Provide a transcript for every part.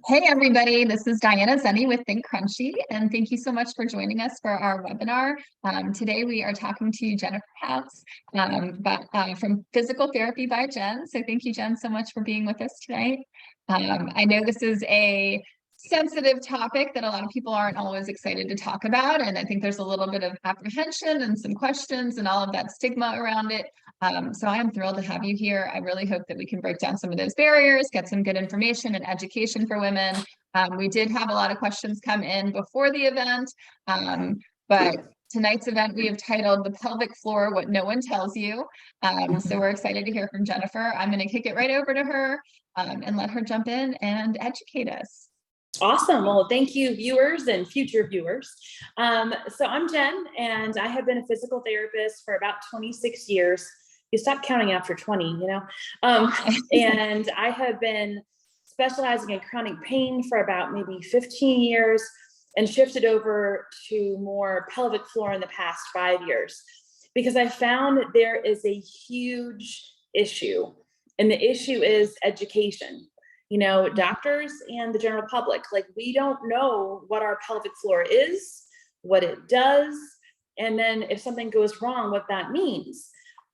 Hey everybody, this is Diana Zenny with Think Crunchy, and thank you so much for joining us for our webinar. Today we are talking to Jennifer Hause from Physical Therapy by Jenn. So thank you, Jenn, so much for being with us tonight. I know this is a sensitive topic that a lot of people aren't always excited to talk about, and I think there's a little bit of apprehension and some questions and all of that stigma around it. So I am thrilled to have you here. I really hope that we can break down some of those barriers, get some good information and education for women. We did have a lot of questions come in before the event, but tonight's event we have titled The Pelvic Floor, What No One Tells You. So we're excited to hear from Jennifer. I'm going to kick it right over to her and let her jump in and educate us. Awesome. Well, thank you, viewers and future viewers. So I'm Jenn, and I have been a physical therapist for about 26 years. You stop counting after 20, you know? And I have been specializing in chronic pain for about maybe 15 years and shifted over to more pelvic floor in the past 5 years, because I found there is a huge issue, and the issue is education. You know, doctors and the general public, like, we don't know what our pelvic floor is, what it does, and then if something goes wrong, what that means.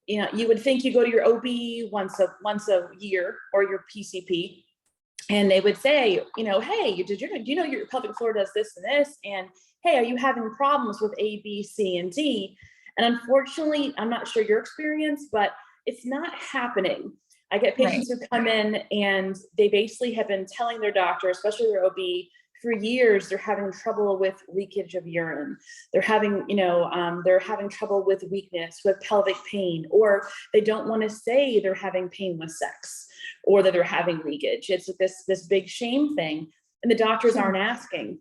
You know, you would think you go to your OB once a year, or your PCP, and they would say, you know, hey, do you know your pelvic floor does this and this? And hey, are you having problems with A, B, C, and D? And unfortunately, I'm not sure your experience, but it's not happening. I get patients who come in and they basically have been telling their doctor, especially their OB, for years they're having trouble with leakage of urine. They're having, they're having trouble with weakness, with pelvic pain, or they don't want to say they're having pain with sex, or that they're having leakage. It's this big shame thing, and the doctors aren't asking.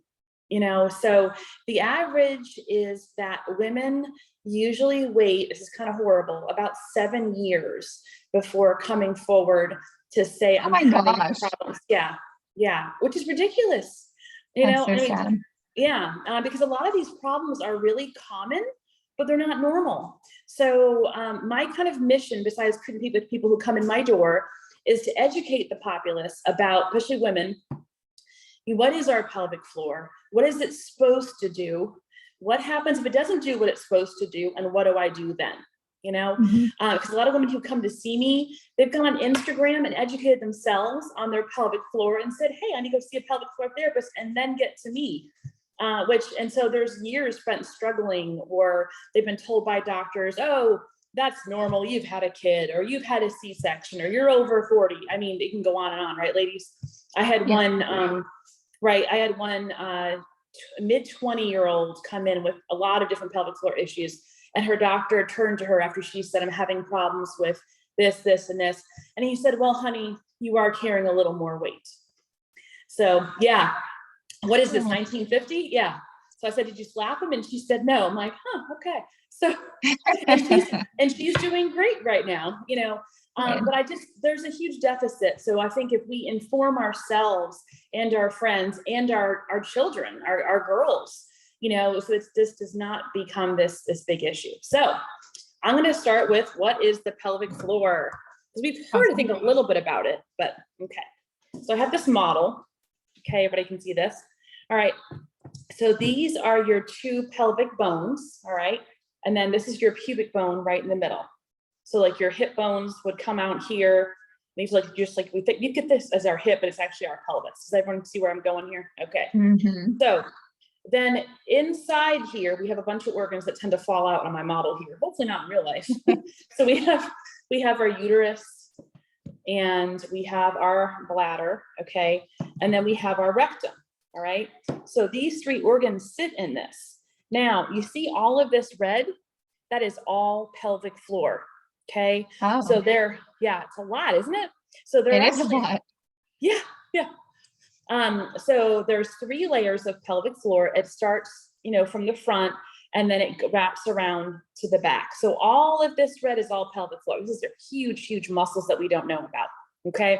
You know, so the average is that women usually wait, this is kind of horrible, about 7 years before coming forward to say, I'm having problems. Yeah, which is ridiculous. You know, so sad. Yeah, because a lot of these problems are really common, but they're not normal. So my kind of mission, besides competing with people who come in my door, is to educate the populace about, especially women, what is our pelvic floor? What is it supposed to do? What happens if it doesn't do what it's supposed to do? And what do I do then? You know, because a lot of women who come to see me, they've gone on Instagram and educated themselves on their pelvic floor and said, hey, I need to go see a pelvic floor therapist, and then get to me. And so there's years spent struggling, or they've been told by doctors, oh, that's normal, you've had a kid, or you've had a C-section, or you're over 40. I mean, it can go on and on, right, ladies? I had one, mid-20-year-old come in with a lot of different pelvic floor issues, and her doctor turned to her after she said, I'm having problems with this, this, and this. And he said, well, honey, you are carrying a little more weight. So yeah, what is this, 1950? Yeah. So I said, did you slap him? And she said, no. I'm like, okay. So, and she's doing great right now, you know. But there's a huge deficit. So I think if we inform ourselves and our friends and our children, our girls, you know, so this does not become this big issue. So I'm going to start with, what is the pelvic floor? Because we've heard, I think, a little bit about it, but okay. So I have this model. Okay, everybody can see this. All right. So these are your two pelvic bones. All right. And then this is your pubic bone right in the middle. So like your hip bones would come out here. These like, just like, we think you get this as our hip, but it's actually our pelvis. Does everyone see where I'm going here? Okay. So then inside here, we have a bunch of organs that tend to fall out on my model here. Hopefully not in real life. So we have our uterus, and we have our bladder. Okay. And then we have our rectum. All right. So these three organs sit in this. Now you see all of this red, that is all pelvic floor. Okay. Oh. So it's a lot, isn't it? So there is a lot. Yeah. So there's 3 layers of pelvic floor. It starts, you know, from the front, and then it wraps around to the back. So all of this red is all pelvic floor. These are huge, huge muscles that we don't know about. Okay.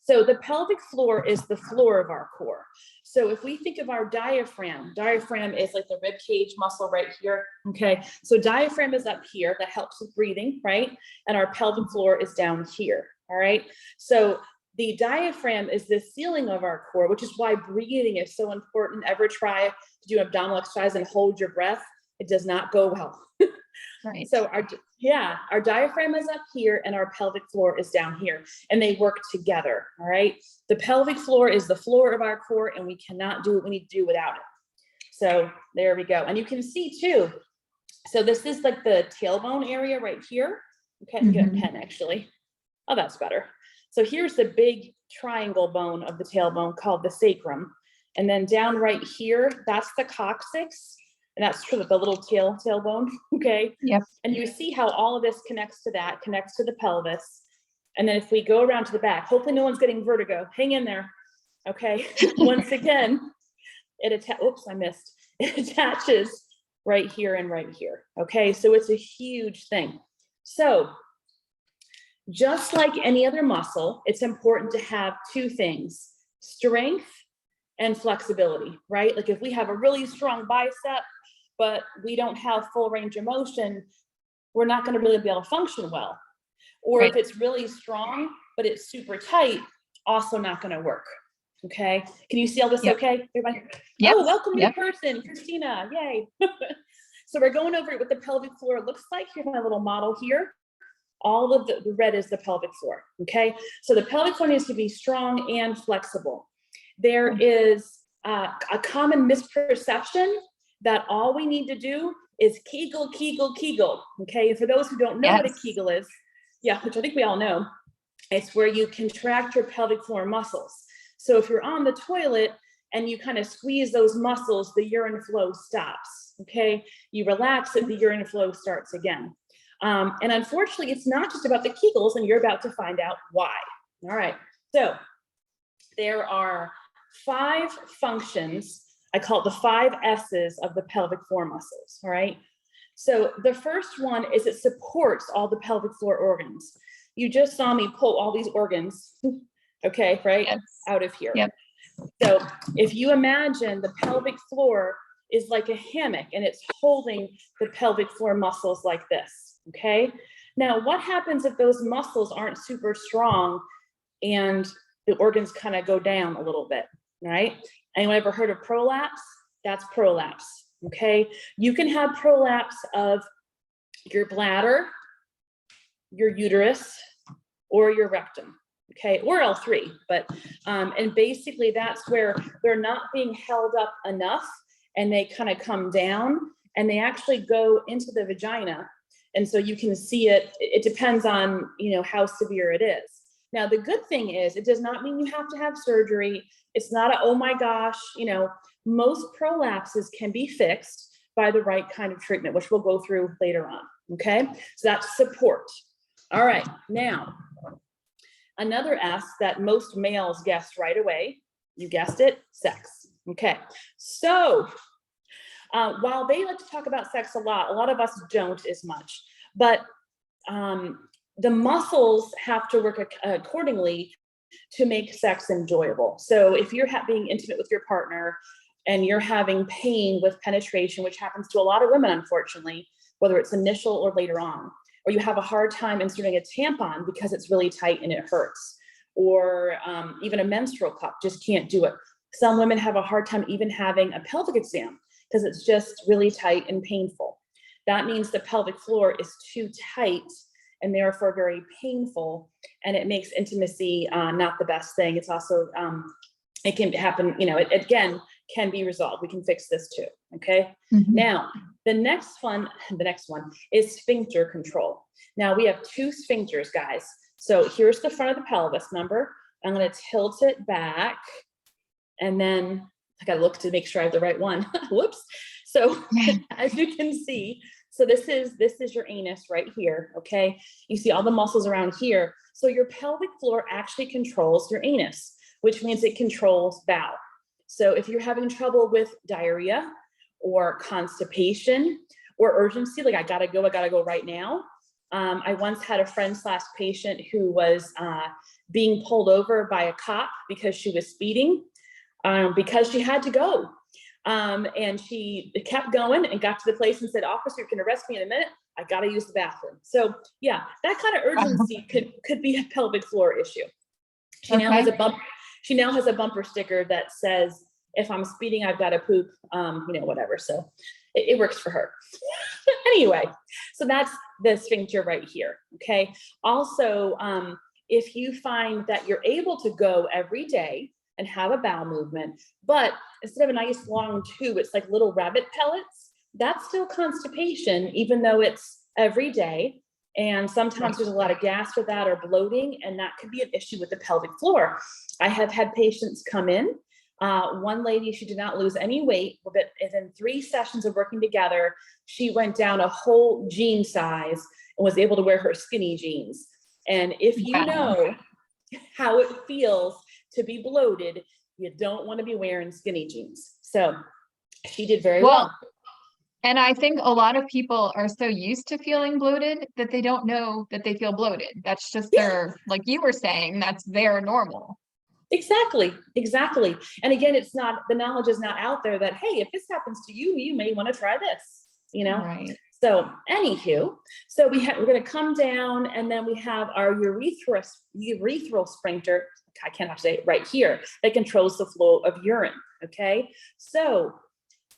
So the pelvic floor is the floor of our core. So if we think of our diaphragm is like the rib cage muscle right here. Okay. So diaphragm is up here, that helps with breathing, right? And our pelvic floor is down here. all right? So the diaphragm is the ceiling of our core, which is why breathing is so important. Ever try to do an abdominal exercise and hold your breath? It does not go well. Right. So our diaphragm is up here and our pelvic floor is down here, and they work together, all right? The pelvic floor is the floor of our core, and we cannot do what we need to do without it. So there we go. And you can see too, so this is like the tailbone area right here. Okay, I'm gonna get a pen actually. Oh, that's better. So here's the big triangle bone of the tailbone called the sacrum. And then down right here, that's the coccyx. And that's true, the little tailbone, okay? Yep. And you see how all of this connects to that, connects to the pelvis. And then if we go around to the back, hopefully no one's getting vertigo. Hang in there, okay? Once again, oops, I missed. It attaches right here and right here, okay? So it's a huge thing. So just like any other muscle, it's important to have two things, strength and flexibility, right? Like if we have a really strong bicep, but we don't have full range of motion, we're not going to really be able to function well. Or if it's really strong, but it's super tight, also not going to work. Okay. Can you see all this okay, everybody? Yep. Oh, welcome new person, Christina, yay. So we're going over what the pelvic floor looks like. Here's my little model here. All of the red is the pelvic floor, okay? So the pelvic floor needs to be strong and flexible. There is a common misperception that all we need to do is Kegel, Kegel, Kegel, okay? For those who don't know what a Kegel is, which I think we all know, it's where you contract your pelvic floor muscles. So if you're on the toilet and you kind of squeeze those muscles, the urine flow stops, okay? You relax it, the urine flow starts again. And unfortunately, it's not just about the Kegels, and you're about to find out why. All right, so there are 5 functions. I call it the 5 S's of the pelvic floor muscles, all right? So the first one is it supports all the pelvic floor organs. You just saw me pull all these organs, okay, right, out of here. Yep. So if you imagine the pelvic floor is like a hammock and it's holding the pelvic floor muscles like this, okay? Now, what happens if those muscles aren't super strong and the organs kind of go down a little bit, right? Anyone ever heard of prolapse? That's prolapse, okay? You can have prolapse of your bladder, your uterus, or your rectum, okay? Or all 3, but, and basically that's where they're not being held up enough and they kind of come down and they actually go into the vagina. And so you can see it, it depends on, you know, how severe it is. Now, the good thing is it does not mean you have to have surgery. It's not a, oh my gosh, you know, most prolapses can be fixed by the right kind of treatment, which we'll go through later on, okay? So that's support. All right, now, another S that most males guess right away, you guessed it, sex, okay? So, while they like to talk about sex a lot of us don't as much, but the muscles have to work accordingly to make sex enjoyable. So if you're being intimate with your partner and you're having pain with penetration, which happens to a lot of women, unfortunately, whether it's initial or later on, or you have a hard time inserting a tampon because it's really tight and it hurts, or even a menstrual cup, just can't do it. Some women have a hard time even having a pelvic exam because it's just really tight and painful. That means the pelvic floor is too tight and therefore very painful, and it makes intimacy not the best thing. It's also, it can happen, you know, it again can be resolved. We can fix this too, okay? Now, the next one is sphincter control. Now we have 2 sphincters, guys. So here's the front of the pelvis, remember? I'm gonna tilt it back, and then I gotta look to make sure I have the right one. Whoops. So as you can see, so this is your anus right here, okay? You see all the muscles around here. So your pelvic floor actually controls your anus, which means it controls bowel. So if you're having trouble with diarrhea or constipation or urgency, like I gotta go right now. I once had a friend/patient who was being pulled over by a cop because she was speeding, because she had to go. And she kept going and got to the place and said, "Officer, you can arrest me in a minute. I got to use the bathroom. So yeah, that kind of urgency could be a pelvic floor issue. She now has a bump. She now has a bumper sticker that says, if I'm speeding, I've got to poop, whatever. So it works for her. Anyway, so that's the sphincter right here. Okay. Also, if you find that you're able to go every day and have a bowel movement, but instead of a nice long tube, it's like little rabbit pellets, that's still constipation, even though it's every day. And sometimes there's a lot of gas with that or bloating, and that could be an issue with the pelvic floor. I have had patients come in. One lady, she did not lose any weight, but within 3 sessions of working together, she went down a whole jean size and was able to wear her skinny jeans. And if you know how it feels to be bloated, you don't want to be wearing skinny jeans. So she did very well. And I think a lot of people are so used to feeling bloated that they don't know that they feel bloated. That's just their, like you were saying, that's their normal. Exactly. And again, it's not, the knowledge is not out there that, hey, if this happens to you, you may want to try this, Right. So anywho, so we're going to come down, and then we have our urethral sphincter. I cannot say it right here, that controls the flow of urine. Okay. So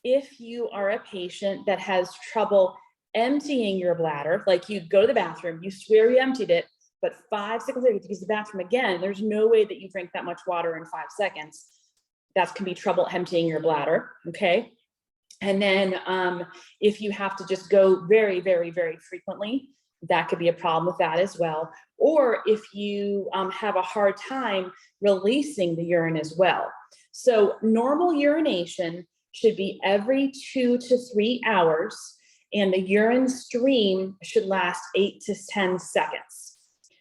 if you are a patient that has trouble emptying your bladder, like you go to the bathroom, you swear you emptied it, but 5 seconds later you have to use the bathroom again, there's no way that you drink that much water in 5 seconds. That can be trouble emptying your bladder. Okay. And then if you have to just go very, very, very frequently, that could be a problem with that as well. Or if you have a hard time releasing the urine as well. So normal urination should be every 2 to 3 hours, and the urine stream should last 8 to 10 seconds.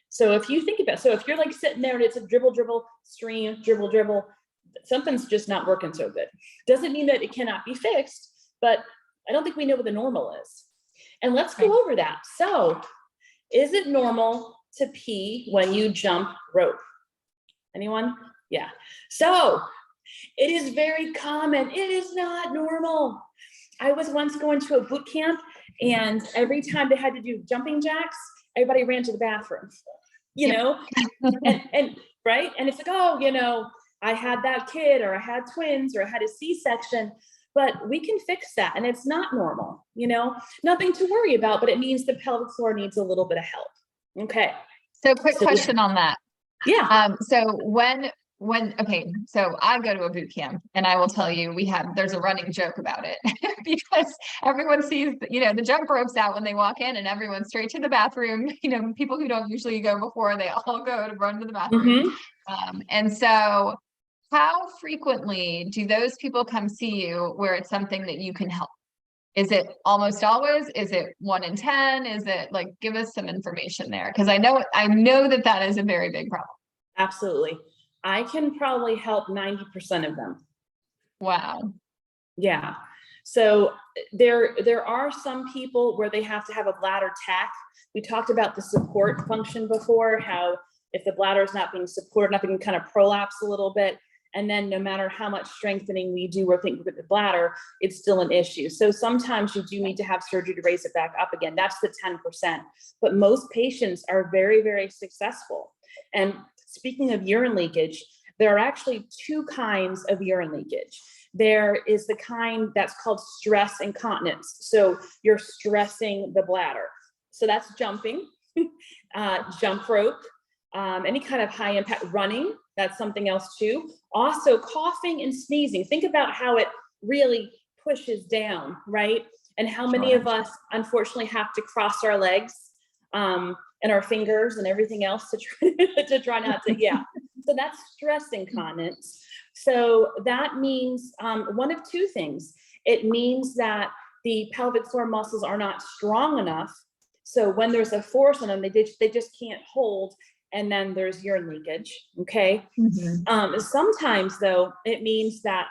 So if you think about, so if you're like sitting there and it's a dribble, dribble, stream, dribble, dribble, something's just not working so good. Doesn't mean that it cannot be fixed, but I don't think we know what the normal is. And let's go over that. So is it normal to pee when you jump rope? Anyone? Yeah. So it is very common. It is not normal. I was once going to a boot camp, and every time they had to do jumping jacks, everybody ran to the bathroom, and right. And it's like, oh, I had that kid, or I had twins, or I had a C-section, but we can fix that. And it's not normal, nothing to worry about, but it means the pelvic floor needs a little bit of help. Okay. So quick question on that. Yeah. So so I go to a boot camp, and I will tell you, there's a running joke about it because everyone sees, the jump ropes out when they walk in, and everyone's straight to the bathroom. People who don't usually go before, they all go to run to the bathroom. And so how frequently do those people come see you where it's something that you can help? Is it almost always? Is it 1 in 10? Is it give us some information there? Because I know that is a very big problem. Absolutely. I can probably help 90% of them. Wow. Yeah. So there are some people where they have to have a bladder tack. We talked about the support function before, how if the bladder is not being supported, not being kind of prolapse a little bit, and then no matter how much strengthening we do or think with the bladder, it's still an issue. So sometimes you do need to have surgery to raise it back up again. That's the 10%. But most patients are very, very successful. And speaking of urine leakage, there are actually 2 kinds of urine leakage. There is the kind that's called stress incontinence. So you're stressing the bladder. So that's jumping, jump rope, any kind of high impact running. That's something else too. Also coughing and sneezing. Think about how it really pushes down, right? And how many of us unfortunately have to cross our legs and our fingers and everything else to try not to, So that's stress incontinence. So that means one of 2 things. It means that the pelvic floor muscles are not strong enough. So when there's a force on them, they just can't hold. And then there's urine leakage. Okay. Sometimes though, it means that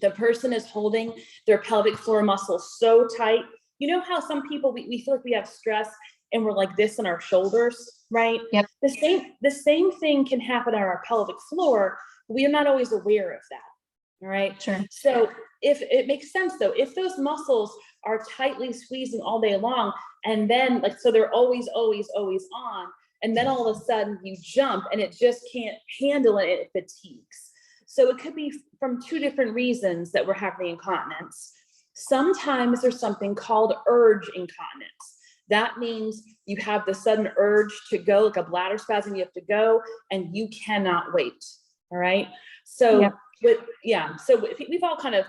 the person is holding their pelvic floor muscles so tight. You know how some people, we feel like we have stress and we're like this in our shoulders, right? Yep. The same thing can happen on our pelvic floor. We are not always aware of that. All right. Sure. So if it makes sense though, if those muscles are tightly squeezing all day long, and then like, so they're always on, and then all of a sudden you jump and it just can't handle it, it fatigues. So it could be from two different reasons that we're having incontinence. Sometimes there's something called urge incontinence. That means you have the sudden urge to go, like a bladder spasm, you have to go and you cannot wait. All right. So Yep. so we've all kind of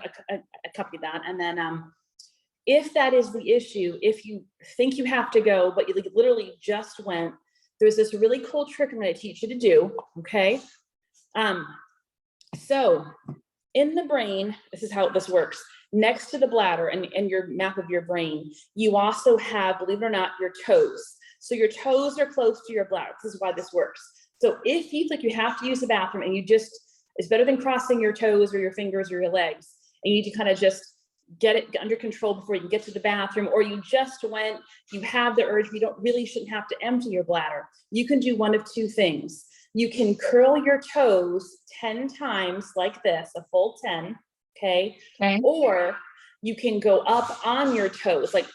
copied that. And then if that is the issue, if you think you have to go, but you literally just went, there's this really cool trick I'm going to teach you to do. Okay. So in the brain, this is how this works. Next to the bladder and your map of your brain, you also have, believe it or not, your toes. So your toes are close to your bladder. This is why this works. So if you think you have to use the bathroom and you just, it's better than crossing your toes or your fingers or your legs, and you need to kind of just get it under control before you can get to the bathroom, or you just went, you have the urge, you shouldn't have to empty your bladder. You can do one of two things. You can curl your toes 10 times like this, a full 10, okay? Or you can go up on your toes, like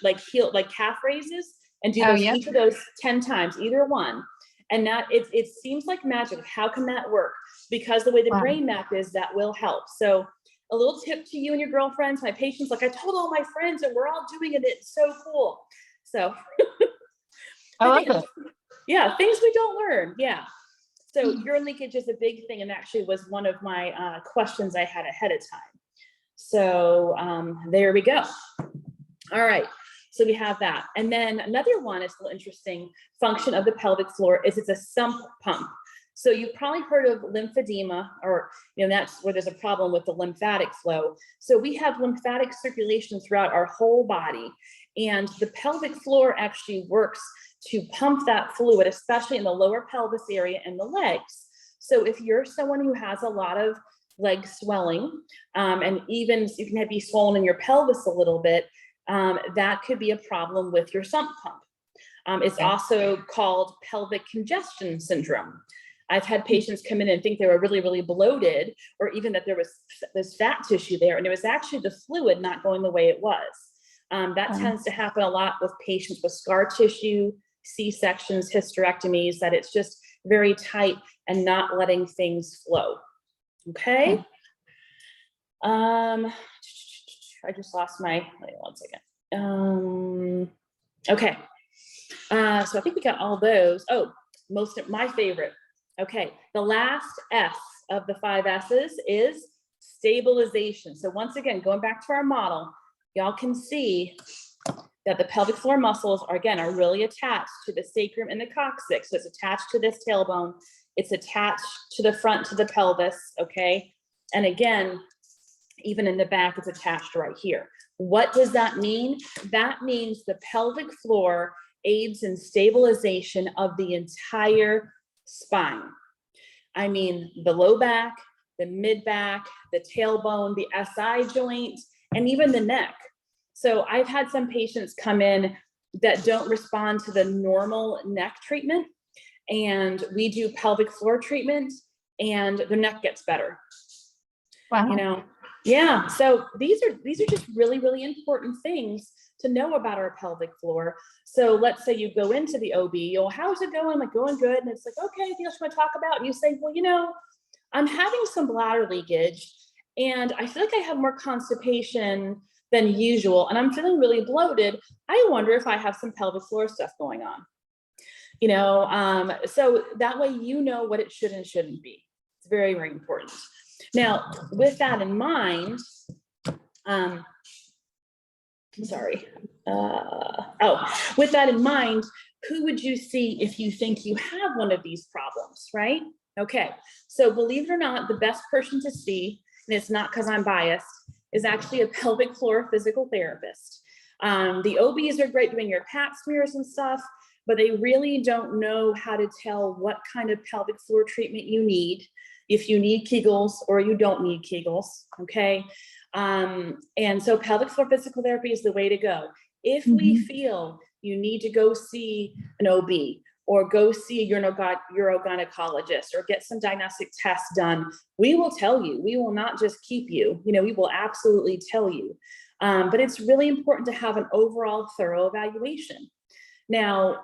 calf raises, and do those, each of those 10 times, either one. And that it seems like magic. How can that work? Because the way the brain map is, that will help. So a little tip to you and your girlfriends, my patients, like I told all my friends and we're all doing it. It's so cool. So I love it. Yeah, things we don't learn. Yeah. So urine leakage is a big thing, and actually was one of my questions I had ahead of time. So there we go. All right. So we have that. And then another one is a little interesting function of the pelvic floor is it's a sump pump. So you've probably heard of lymphedema, or, that's where there's a problem with the lymphatic flow. So we have lymphatic circulation throughout our whole body, and the pelvic floor actually works to pump that fluid, especially in the lower pelvis area and the legs. So if you're someone who has a lot of leg swelling, and even you can be swollen in your pelvis a little bit, that could be a problem with your sump pump. It's also called pelvic congestion syndrome. I've had patients come in and think they were really, really bloated, or even that there was this fat tissue there, and it was actually the fluid not going the way it was. That tends to happen a lot with patients with scar tissue, C-sections, hysterectomies, that it's just very tight and not letting things flow. Okay. I just lost my, wait 1 second. Okay. So I think we got all those. Oh, my favorite. Okay. The last S of the 5 S's is stabilization. So once again, going back to our model, y'all can see that the pelvic floor muscles are really attached to the sacrum and the coccyx. So it's attached to this tailbone. It's attached to the front, to the pelvis. Okay. And again, even in the back, it's attached right here. What does that mean? That means the pelvic floor aids in stabilization of the entire spine. I mean, the low back, the mid back, the tailbone, the SI joint, and even the neck. So I've had some patients come in that don't respond to the normal neck treatment, and we do pelvic floor treatment and the neck gets better. Wow. Yeah. So these are just really, really important things to know about our pelvic floor. So let's say you go into the OB, how's it going? Like, going good. And it's like, okay, anything else you want to talk about? And you say, well, I'm having some bladder leakage and I feel like I have more constipation than usual, and I'm feeling really bloated. I wonder if I have some pelvic floor stuff going on. So that way what it should and shouldn't be. It's very, very important. Now, with that in mind, with that in mind, who would you see if you think you have one of these problems, right? Okay, so believe it or not, the best person to see, and it's not because I'm biased, is actually a pelvic floor physical therapist. The OBs are great doing your pap smears and stuff, but they really don't know how to tell what kind of pelvic floor treatment you need, if you need Kegels or you don't need Kegels, okay? And so pelvic floor physical therapy is the way to go. If we feel you need to go see an OB, or go see a urogynecologist, or get some diagnostic tests done, we will tell you. We will not just keep you, we will absolutely tell you. But it's really important to have an overall thorough evaluation. Now,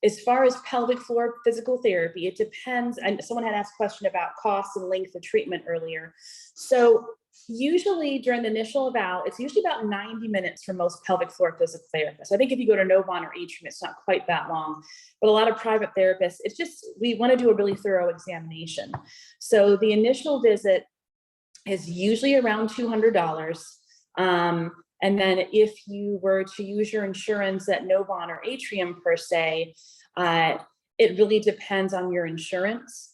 as far as pelvic floor physical therapy, it depends. And someone had asked a question about cost and length of treatment earlier. So usually during the initial eval, it's usually about 90 minutes for most pelvic floor physical therapists. I think if you go to Novant or Atrium, it's not quite that long, but a lot of private therapists, it's just, we want to do a really thorough examination. So the initial visit is usually around $200. And then if you were to use your insurance at Novant or Atrium per se, it really depends on your insurance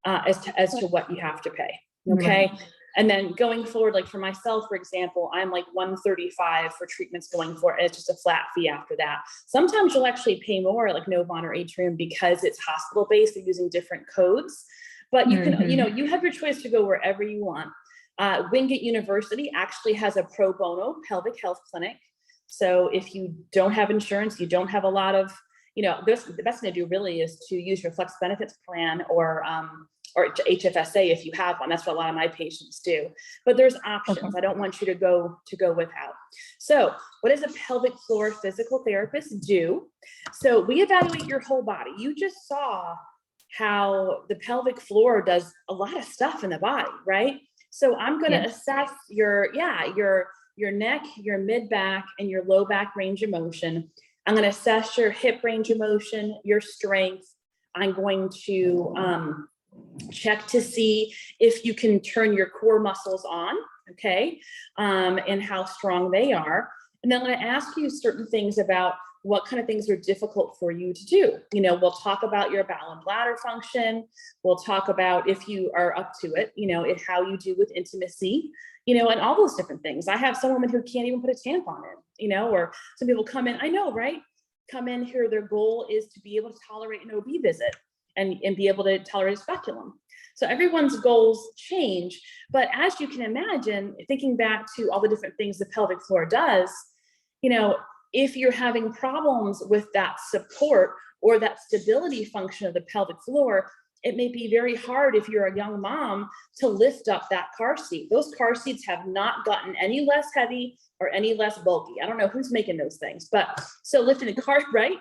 as to what you have to pay. Okay. Right. And then going forward, like for myself, for example, I'm like $135 for treatments going forward. It's just a flat fee after that. Sometimes you'll actually pay more like Novant or Atrium because it's hospital based. They're using different codes, but you can, you have your choice to go wherever you want. Wingate University actually has a pro bono pelvic health clinic. So if you don't have insurance, you don't have a lot of, the best thing to do really is to use your flex benefits plan or HFSA if you have one. That's what a lot of my patients do. But there's options. Okay. I don't want you to go without. So what does a pelvic floor physical therapist do? So we evaluate your whole body. You just saw how the pelvic floor does a lot of stuff in the body, right? So I'm going to assess your neck, your mid back, and your low back range of motion. I'm going to assess your hip range of motion, your strength. I'm going to check to see if you can turn your core muscles on, okay, and how strong they are. And then I'm going to ask you certain things about what kind of things are difficult for you to do. We'll talk about your bowel and bladder function. We'll talk about if you are up to it, how you do with intimacy, and all those different things. I have some women who can't even put a tampon in, or some people come in, I know, right? Come in here, their goal is to be able to tolerate an OB visit and be able to tolerate a speculum. So everyone's goals change, but as you can imagine, thinking back to all the different things the pelvic floor does, if you're having problems with that support or that stability function of the pelvic floor, it may be very hard if you're a young mom to lift up that car seat. Those car seats have not gotten any less heavy or any less bulky. I don't know who's making those things, but so lifting the car, right?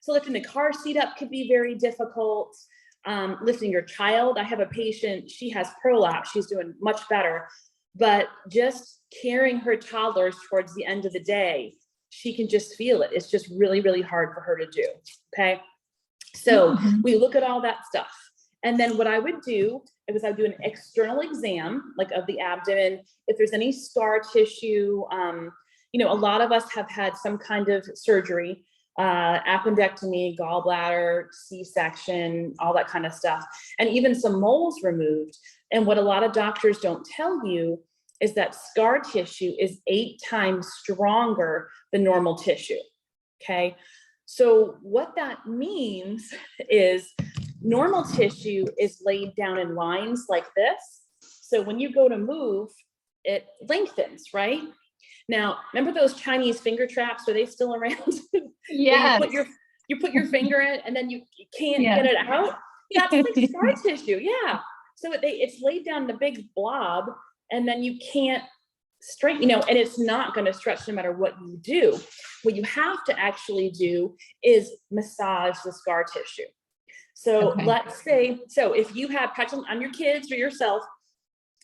So lifting the car seat up could be very difficult. Lifting your child. I have a patient, she has prolapse. She's doing much better, but just carrying her toddlers towards the end of the day, she can just feel it. It's just really, really hard for her to do. Okay. So we look at all that stuff. And then what I would do is I would do an external exam, like of the abdomen. If there's any scar tissue, a lot of us have had some kind of surgery, appendectomy, gallbladder, C-section, all that kind of stuff, and even some moles removed. And what a lot of doctors don't tell you is that scar tissue is 8 times stronger than normal tissue, okay? So what that means is normal tissue is laid down in lines like this. So when you go to move, it lengthens, right? Now, remember those Chinese finger traps? Are they still around? Yeah. You put your finger in and then you can't get it out. That's like scar tissue, yeah. So it's laid down in a big blob, and then you can't straighten, and it's not going to stretch no matter what you do. What you have to actually do is massage the scar tissue. So let's say, if you have practicing on your kids or yourself,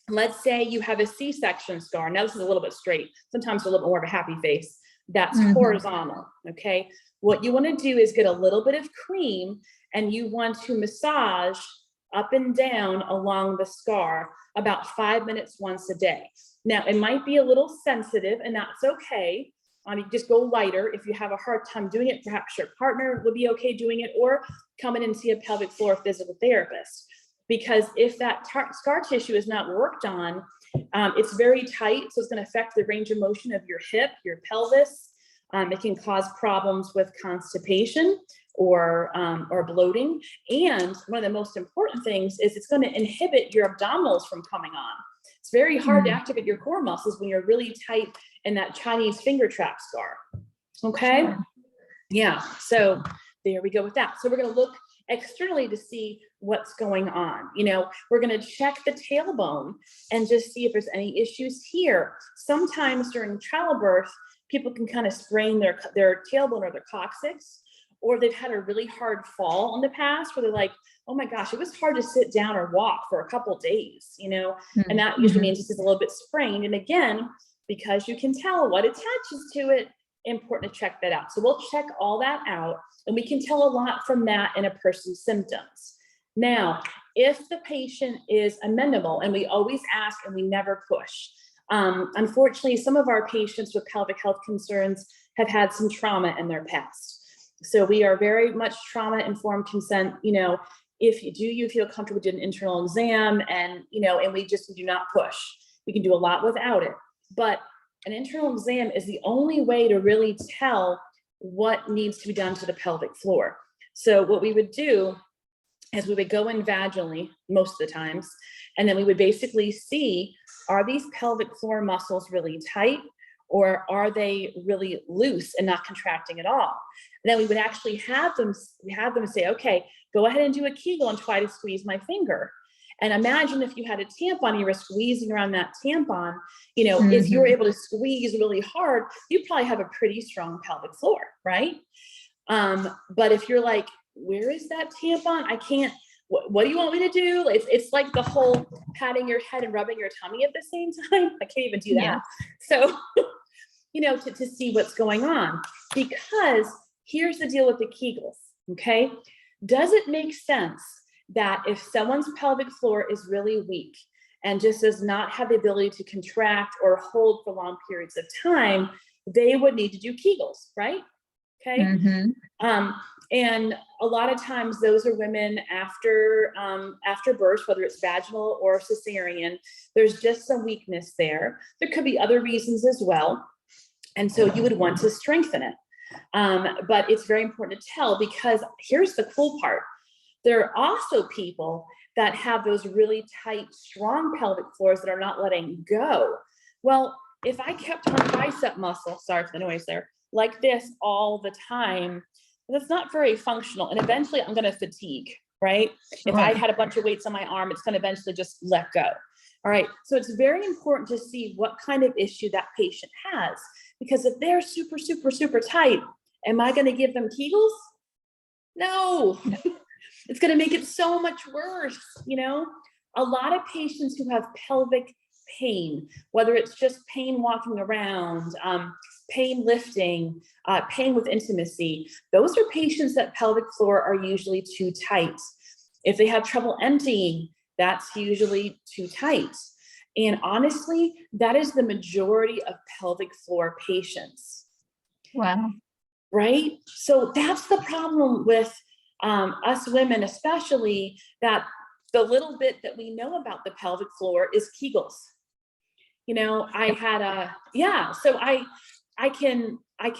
let's say you have a C-section scar. Now this is a little bit straight. Sometimes a little bit more of a happy face. That's horizontal, okay? What you want to do is get a little bit of cream and you want to massage up and down along the scar about 5 minutes once a day. Now, it might be a little sensitive, and that's okay. You just go lighter. If you have a hard time doing it, perhaps your partner would be okay doing it, or come in and see a pelvic floor physical therapist. Because if that scar tissue is not worked on, it's very tight, so it's going to affect the range of motion of your hip, your pelvis. It can cause problems with constipation or bloating. And one of the most important things is it's going to inhibit your abdominals from coming on. It's very hard to activate your core muscles when you're really tight in that Chinese finger trap scar. Okay. Yeah, so there we go with that. So we're going to look externally to see what's going on. We're going to check the tailbone and just see if there's any issues here. Sometimes during childbirth, people can kind of sprain their tailbone or their coccyx, or they've had a really hard fall in the past where they're like, oh my gosh, it was hard to sit down or walk for a couple of days, and that usually means it's a little bit sprained. And again, because you can tell what attaches to it, important to check that out. So we'll check all that out, and we can tell a lot from that in a person's symptoms. Now, if the patient is amenable, and we always ask and we never push. Unfortunately, some of our patients with pelvic health concerns have had some trauma in their past. So we are very much trauma-informed consent. If you feel comfortable doing an internal exam, and we do not push. We can do a lot without it, but an internal exam is the only way to really tell what needs to be done to the pelvic floor. So what we would do is we would go in vaginally most of the times, and then we would basically see, are these pelvic floor muscles really tight, or are they really loose and not contracting at all? And then we would actually have them say, okay, go ahead and do a Kegel and try to squeeze my finger. And imagine if you had a tampon, you were squeezing around that tampon, if you were able to squeeze really hard, you probably have a pretty strong pelvic floor, right? But if you're like, where is that tampon? I can't, what do you want me to do? It's like the whole patting your head and rubbing your tummy at the same time. I can't even do that. Yeah. So, to see what's going on, because here's the deal with the Kegels, okay? Does it make sense that if someone's pelvic floor is really weak and just does not have the ability to contract or hold for long periods of time, they would need to do Kegels, right? Okay. And a lot of times those are women after birth, whether it's vaginal or cesarean. There's just some weakness there. There could be other reasons as well. And so you would want to strengthen it. But it's very important to tell, because here's the cool part. There are also people that have those really tight, strong pelvic floors that are not letting go. Well, if I kept my bicep muscle, sorry for the noise there, like this all the time, that's not very functional. And eventually I'm going to fatigue, right? Sure. If I had a bunch of weights on my arm, it's going to eventually just let go. All right. So it's very important to see what kind of issue that patient has, because if they're super, super, super tight, am I going to give them Kegels? No. It's going to make it so much worse. A lot of patients who have pelvic pain, whether it's just pain walking around, pain lifting, pain with intimacy, those are patients that pelvic floor are usually too tight. If they have trouble emptying, that's usually too tight. And honestly, that is the majority of pelvic floor patients. Wow. Right? So that's the problem with us women, especially, that the little bit that we know about the pelvic floor is Kegels. I had so I can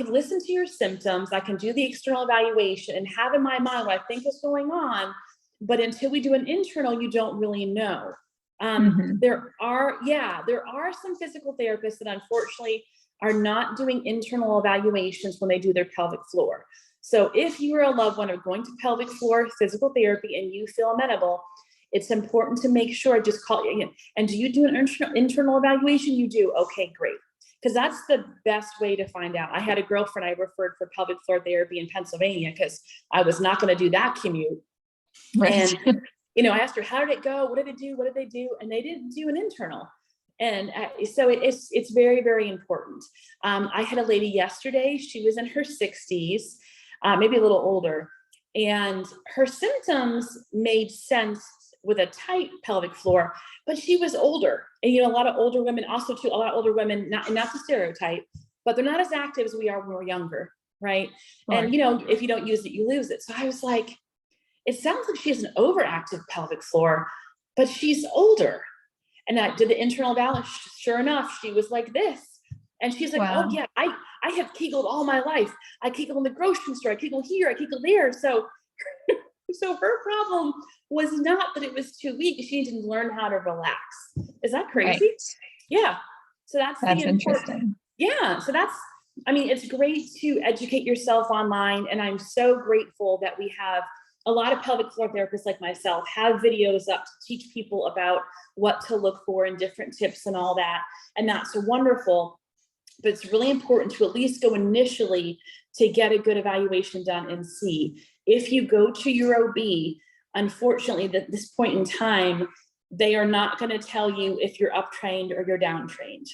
listen to your symptoms. I can do the external evaluation and have in my mind what I think is going on. But until we do an internal, you don't really know. There are some physical therapists that unfortunately are not doing internal evaluations when they do their pelvic floor. So if you are a loved one of going to pelvic floor physical therapy and you feel amenable, it's important to make sure, just call you. And do you do an internal evaluation? You do. Okay, great. Because that's the best way to find out. I had a girlfriend I referred for pelvic floor therapy in Pennsylvania because I was not going to do that commute. Right. And, I asked her, how did it go? What did it do? What did they do? And they didn't do an internal. And so it's very, very important. I had a lady yesterday, she was in her 60s, maybe a little older, and her symptoms made sense with a tight pelvic floor, but she was older. And, a lot of older women also too, a lot of older women, not the stereotype, but they're not as active as we are when we're younger. Right. Sure. And, if you don't use it, you lose it. So I was like, it sounds like she has an overactive pelvic floor, but she's older. And I did the internal evaluation. Sure enough, she was like this. And she's like, wow. Oh yeah, I have Kegeled all my life. I Kegel in the grocery store. I Kegel here. I Kegel there. So her problem was not that it was too weak. She didn't learn how to relax. Is that crazy? Right. Yeah. So that's the important. Interesting. Yeah. So I mean, it's great to educate yourself online, and I'm so grateful that we have a lot of pelvic floor therapists like myself have videos up to teach people about what to look for and different tips and all that. And that's wonderful. But it's really important to at least go initially to get a good evaluation done and see. If you go to your OB, unfortunately, at this point in time, they are not going to tell you if you're up trained or you're down trained.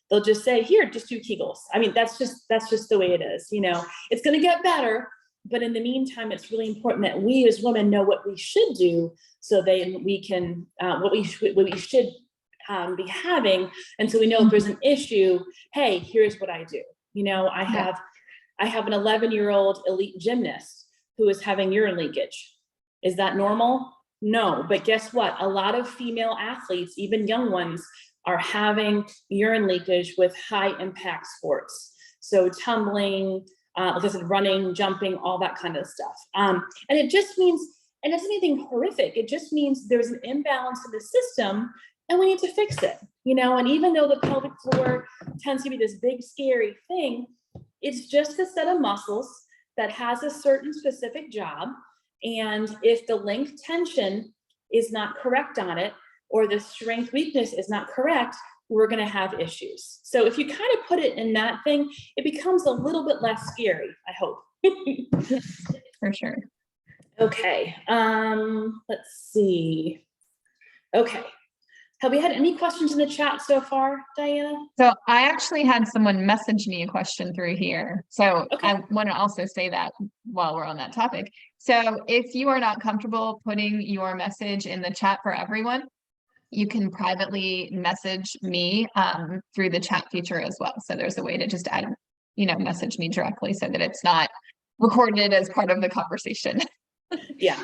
They'll just say, here, just do Kegels. I mean, that's just the way it is. You know, it's going to get better, but in the meantime, it's really important that we as women know what we should do, so we can what we should be having, and so we know if there's an issue. Hey, here's what I do. You know, I have an 11-year-old elite gymnast who is having urine leakage. Is that normal? No, but guess what? A lot of female athletes, even young ones, are having urine leakage with high impact sports. So tumbling, like I said, running, jumping, all that kind of stuff. And it just means, and it's anything horrific, it just means there's an imbalance in the system and we need to fix it, you know? And even though the pelvic floor tends to be this big, scary thing, it's just a set of muscles that has a certain specific job. And if the length tension is not correct on it, or the strength weakness is not correct, we're going to have issues. So if you kind of put it in that thing, it becomes a little bit less scary, I hope. For sure. Okay. Let's see. Okay. Have we had any questions in the chat so far, Diana? So I actually had someone message me a question through here. So okay. I want to also say that while we're on that topic. So if you are not comfortable putting your message in the chat for everyone, you can privately message me through the chat feature as well. So there's a way to just add, message me directly so that it's not recorded as part of the conversation. Yeah.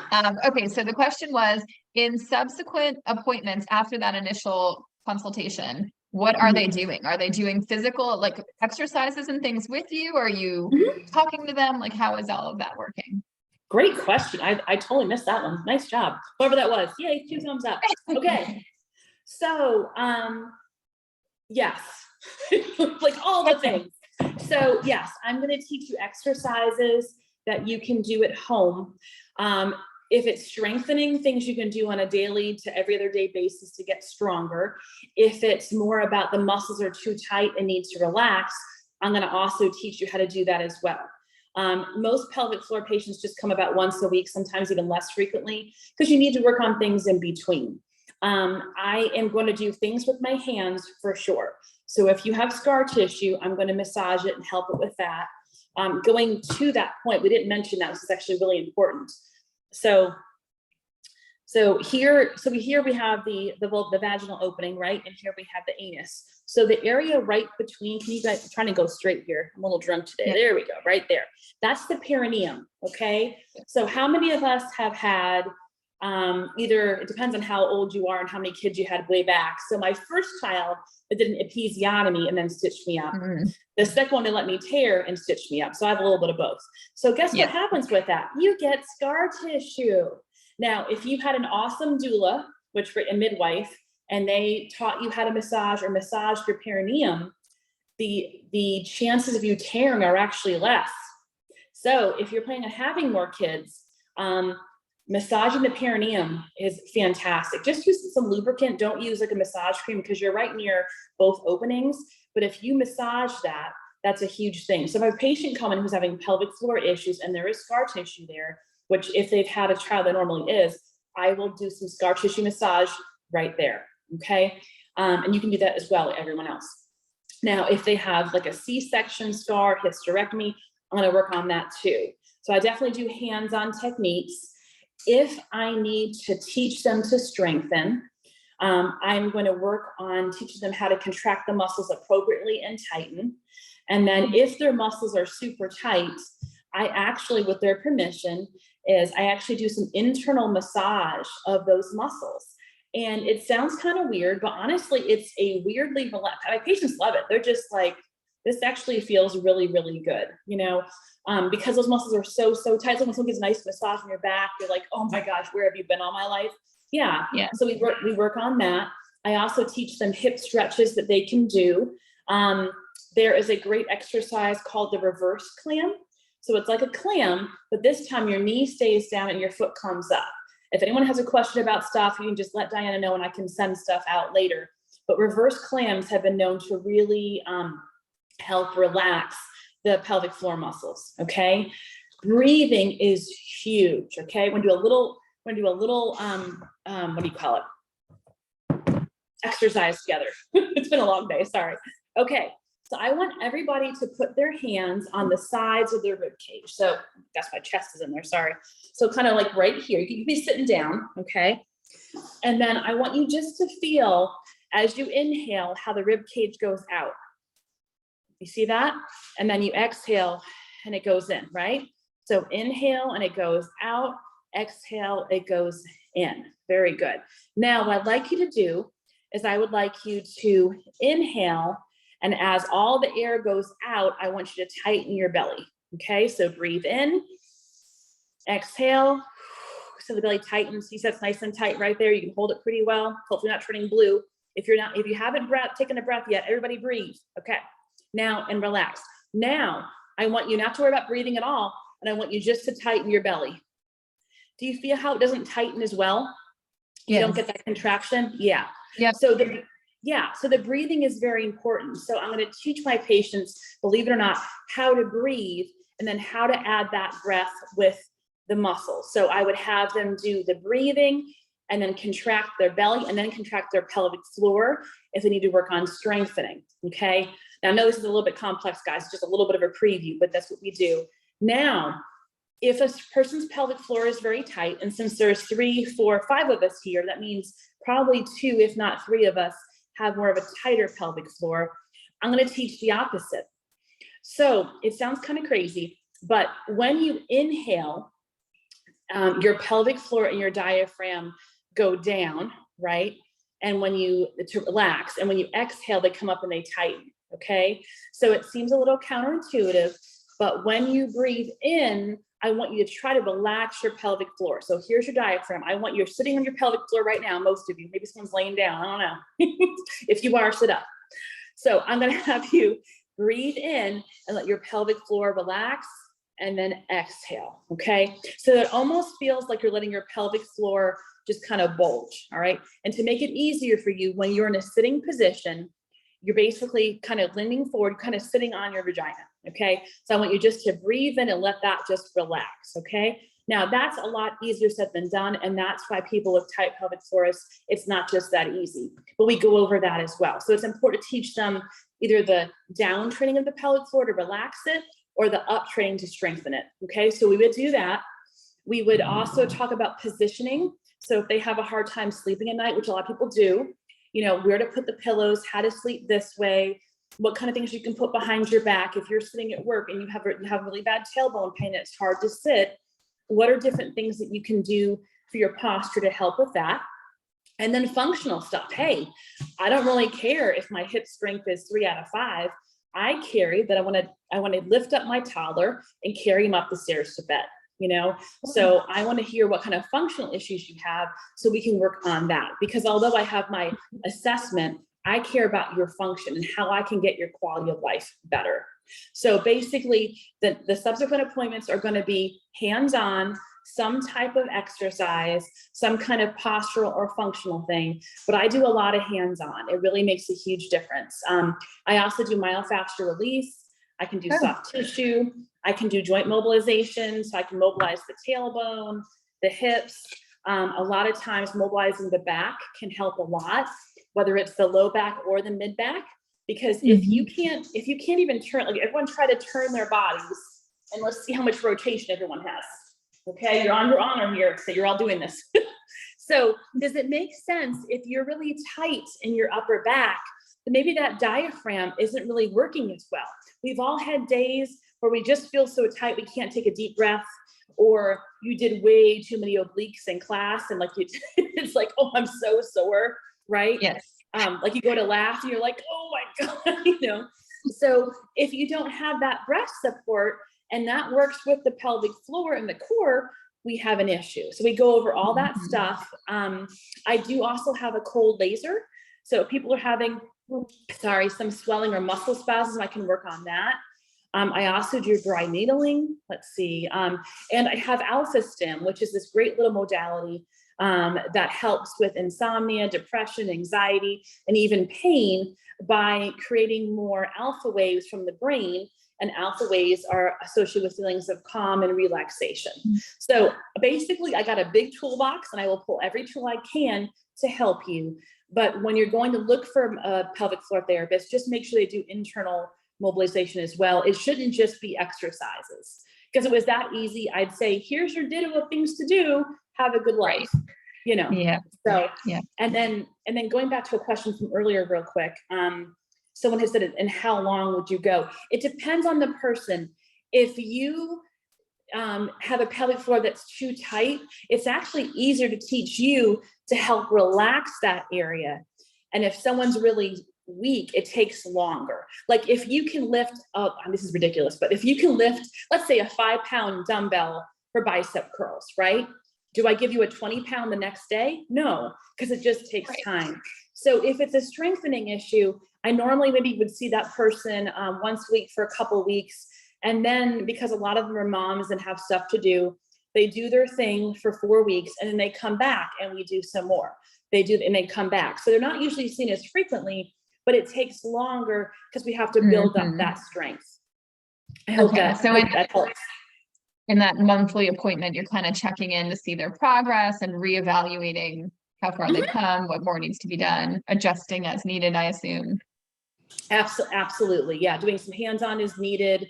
Okay, so the question was, in subsequent appointments after that initial consultation, what are they doing? Are they doing physical, like exercises and things with you? Or are you talking to them? Like, how is all of that working? Great question. I totally missed that one. Nice job. Whoever that was. Yay, 2 thumbs up. Okay. So, yes, like all the things. So yes, I'm going to teach you exercises that you can do at home. If it's strengthening, things you can do on a daily to every other day basis to get stronger. If it's more about the muscles are too tight and need to relax, I'm going to also teach you how to do that as well. Most pelvic floor patients just come about once a week, sometimes even less frequently, because you need to work on things in between. I am going to do things with my hands for sure. So if you have scar tissue, I'm going to massage it and help it with that. Going to that point, we didn't mention that, this is actually really important. So here we have the vaginal opening, right? And here we have the anus. So the area right between, can you guys, I'm trying to go straight here. I'm a little drunk today. Yeah. There we go, right there. That's the perineum, okay? So how many of us have had, either, it depends on how old you are and how many kids you had way back. So my first child, they did an episiotomy and then stitched me up. Mm-hmm. The second one, they let me tear and stitch me up. So I have a little bit of both. So guess what happens with that? You get scar tissue. Now, if you had an awesome doula, which a midwife, and they taught you how to massage or massage your perineum, the chances of you tearing are actually less. So if you're planning on having more kids, massaging the perineum is fantastic. Just use some lubricant. Don't use like a massage cream because you're right near both openings. But if you massage that, that's a huge thing. So if I have a patient coming who's having pelvic floor issues and there is scar tissue there, which if they've had a child, that normally is, I will do some scar tissue massage right there, okay? And you can do that as well, everyone else. Now, if they have like a C-section scar, hysterectomy, I'm gonna work on that too. So I definitely do hands-on techniques. If I need to teach them to strengthen, I'm going to work on teaching them how to contract the muscles appropriately and tighten. And then if their muscles are super tight, I actually, with their permission, I actually do some internal massage of those muscles. And it sounds kind of weird, but honestly, it's a weirdly relaxed. My patients love it. They're just like, this actually feels really, really good, because those muscles are so tight. So when someone gets a nice massage on your back, you're like, oh my gosh, where have you been all my life? Yeah. So we work on that. I also teach them hip stretches that they can do. there is a great exercise called the reverse clam. So it's like a clam, but this time your knee stays down and your foot comes up. If anyone has a question about stuff, you can just let Diana know and I can send stuff out later. But reverse clams have been known to really help relax the pelvic floor muscles, okay? Breathing is huge, okay? We're gonna do a little, what do you call it? Exercise together. It's been a long day, sorry. Okay, so I want everybody to put their hands on the sides of their rib cage. So that's my chest is in there, sorry. So kind of like right here, you can be sitting down, okay? And then I want you just to feel as you inhale how the rib cage goes out. You see that? And then you exhale and it goes in, right? So inhale and it goes out, exhale, it goes in. Very good. Now what I'd like you to do is I would like you to inhale, and as all the air goes out, I want you to tighten your belly. Okay, so breathe in, exhale, so the belly tightens. You said it's nice and tight right there. You can hold it pretty well. Hopefully not turning blue. If you haven't taken a breath yet, everybody breathe. Okay, now and relax. Now I want you not to worry about breathing at all, and I want you just to tighten your belly. Do you feel how it doesn't tighten as well? You don't get that contraction? Yeah. Yeah. So the breathing is very important. So I'm going to teach my patients, believe it or not, how to breathe and then how to add that breath with the muscles. So I would have them do the breathing and then contract their belly and then contract their pelvic floor if they need to work on strengthening. Okay. Now I know this is a little bit complex, guys, just a little bit of a preview, but that's what we do. Now, if a person's pelvic floor is very tight, and since there's 3, 4, 5 of us here, that means probably 2, if not 3 of us have more of a tighter pelvic floor, I'm going to teach the opposite. So it sounds kind of crazy, but when you inhale, your pelvic floor and your diaphragm go down, right? And to relax, and when you exhale, they come up and they tighten, okay? So it seems a little counterintuitive, but when you breathe in, I want you to try to relax your pelvic floor. So here's your diaphragm. You're sitting on your pelvic floor right now, most of you. Maybe someone's laying down, I don't know. If you are, sit up. So I'm gonna have you breathe in and let your pelvic floor relax and then exhale, okay? So it almost feels like you're letting your pelvic floor just kind of bulge, all right? And to make it easier for you, when you're in a sitting position, you're basically kind of leaning forward, kind of sitting on your vagina, okay? So I want you just to breathe in and let that just relax, okay? Now that's a lot easier said than done, and that's why people with tight pelvic floors, it's not just that easy, but we go over that as well. So it's important to teach them either the down training of the pelvic floor to relax it, or the up training to strengthen it, okay? So we would do that. We would also talk about positioning. So if they have a hard time sleeping at night, which a lot of people do, where to put the pillows, how to sleep this way, what kind of things you can put behind your back. If you're sitting at work and you have really bad tailbone pain, it's hard to sit, what are different things that you can do for your posture to help with that? And then functional stuff. Hey, I don't really care if my hip strength is 3 out of 5. I carry that I want to lift up my toddler and carry him up the stairs to bed. So I want to hear what kind of functional issues you have so we can work on that, because although I have my assessment, I care about your function and how I can get your quality of life better. So basically the subsequent appointments are going to be hands-on, some type of exercise, some kind of postural or functional thing, but I do a lot of hands-on. It really makes a huge difference. I also do myofascial release. I can do soft tissue. I can do joint mobilization, so I can mobilize the tailbone, the hips. A lot of times mobilizing the back can help a lot, whether it's the low back or the mid back, because if you can't even turn, like everyone try to turn their bodies, and let's see how much rotation everyone has. Okay, you're on your honor here, so you're all doing this. So does it make sense if you're really tight in your upper back, then maybe that diaphragm isn't really working as well? We've all had days where we just feel so tight we can't take a deep breath, or you did way too many obliques in class and it's like, oh, I'm so sore, right? Yes. Like you go to laugh and you're like, oh my God, So if you don't have that breath support and that works with the pelvic floor and the core, we have an issue. So we go over all that stuff. I do also have a cold laser. So if people are having some swelling or muscle spasms, I can work on that. I also do dry needling. Let's see. And I have alpha stim, which is this great little modality that helps with insomnia, depression, anxiety, and even pain by creating more alpha waves from the brain. And alpha waves are associated with feelings of calm and relaxation. So basically, I got a big toolbox and I will pull every tool I can to help you. But when you're going to look for a pelvic floor therapist, just make sure they do internal mobilization as well. It shouldn't just be exercises. Because if it was that easy, I'd say, here's your ditto of things to do. Have a good life, you know? Yeah. So, yeah. And then going back to a question from earlier real quick. Someone has said, and how long would you go? It depends on the person. If you have a pelvic floor that's too tight, it's actually easier to teach you to help relax that area. And if someone's really weak, it takes longer. Like if you can lift up, this is ridiculous, but if you can lift, let's say a 5-pound dumbbell for bicep curls, right? Do I give you a 20-pound the next day? No, because it just takes time. So if it's a strengthening issue, I normally maybe would see that person once a week for a couple of weeks. And then because a lot of them are moms and have stuff to do, they do their thing for 4 weeks and then they come back and we do some more. They do, and they come back. So they're not usually seen as frequently, but it takes longer because we have to build up that strength. I hope that helps. In that monthly appointment, you're kind of checking in to see their progress and reevaluating how far they've come, what more needs to be done, adjusting as needed, I assume. Absolutely. Yeah. Doing some hands-on is needed,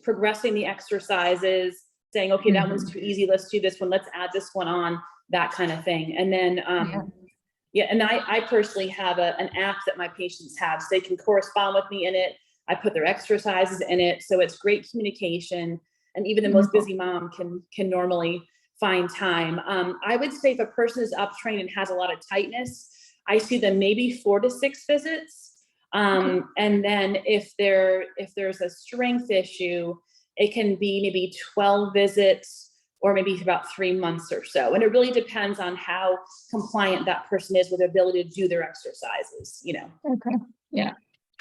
progressing the exercises, saying, okay, that one's too easy. Let's do this one. Let's add this one on, that kind of thing. And then, and I personally have an app that my patients have, so they can correspond with me in it. I put their exercises in it. So it's great communication. And even the most busy mom can normally find time. I would say if a person is up trained and has a lot of tightness, I see them maybe 4 to 6 visits. And then if there's a strength issue, it can be maybe 12 visits or maybe about 3 months or so. And it really depends on how compliant that person is with the ability to do their exercises, you know? Okay. Yeah.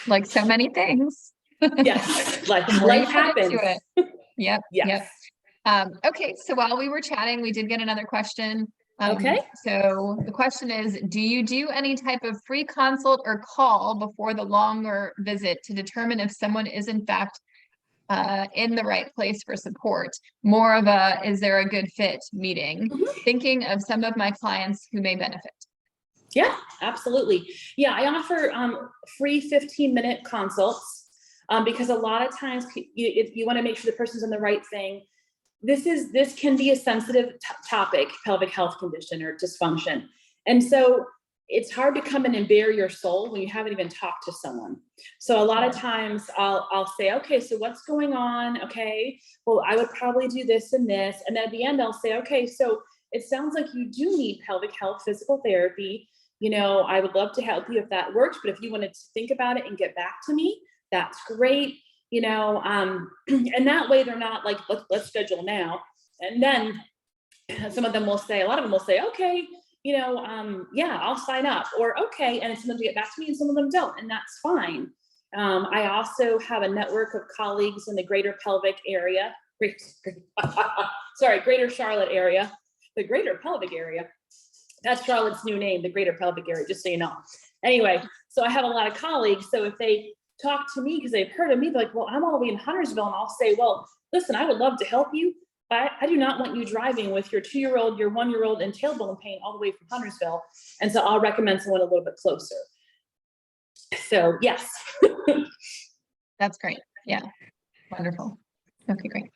Like so many things. Yes. Life happens. Yep. Yes. Yep. Okay. So while we were chatting, we did get another question. Okay. So the question is, do you do any type of free consult or call before the longer visit to determine if someone is in fact in the right place for support? More of a, is there a good fit meeting? Thinking of some of my clients who may benefit. Yeah, absolutely. Yeah, I offer free 15-minute consults because a lot of times you want to make sure the person's in the right thing. This can be a sensitive topic, pelvic health condition or dysfunction. And so it's hard to come in and bare your soul when you haven't even talked to someone. So a lot of times I'll say, okay, so what's going on? Okay, well, I would probably do this and this. And then at the end, I'll say, okay, so it sounds like you do need pelvic health physical therapy. You know, I would love to help you if that works, but if you wanted to think about it and get back to me, that's great. You know, and that way they're not like, let's schedule now. And then some of them will say, a lot of them will say, okay, you know, yeah, I'll sign up, or okay. And some of them get back to me and some of them don't, and that's fine. I also have a network of colleagues in the greater pelvic area, greater Charlotte area, the greater pelvic area. That's Charlotte's new name, the greater pelvic area, just so you know. Anyway, so I have a lot of colleagues. So if they talk to me because they've heard of me, they're like, well, I'm all the way in Huntersville. And I'll say, well, listen, I would love to help you. But I do not want you driving with your 2-year-old, your 1-year-old and tailbone pain all the way from Huntersville. And so I'll recommend someone a little bit closer. So yes. That's great. Yeah. Wonderful. Okay, great.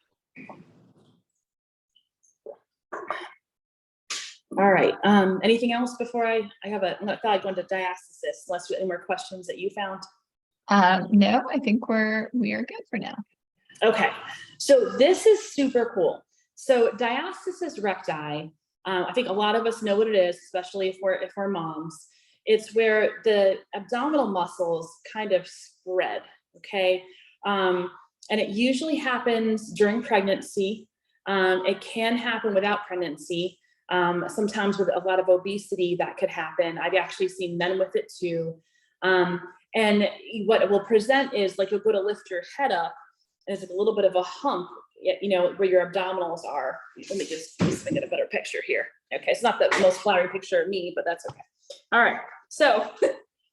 All right. Anything else before I thought I'd go into diastasis, unless you have any more questions that you found? No, I think we are good for now. Okay. So this is super cool. So diastasis recti, I think a lot of us know what it is, especially if we're moms. It's where the abdominal muscles kind of spread. Okay. And it usually happens during pregnancy. It can happen without pregnancy. Sometimes with a lot of obesity that could happen. I've actually seen men with it too. And what it will present is like, you'll go to lift your head up, and it's like a little bit of a hump, where your abdominals are. Let me just get a better picture here. Okay, it's not the most flattering picture of me, but that's okay. All right, so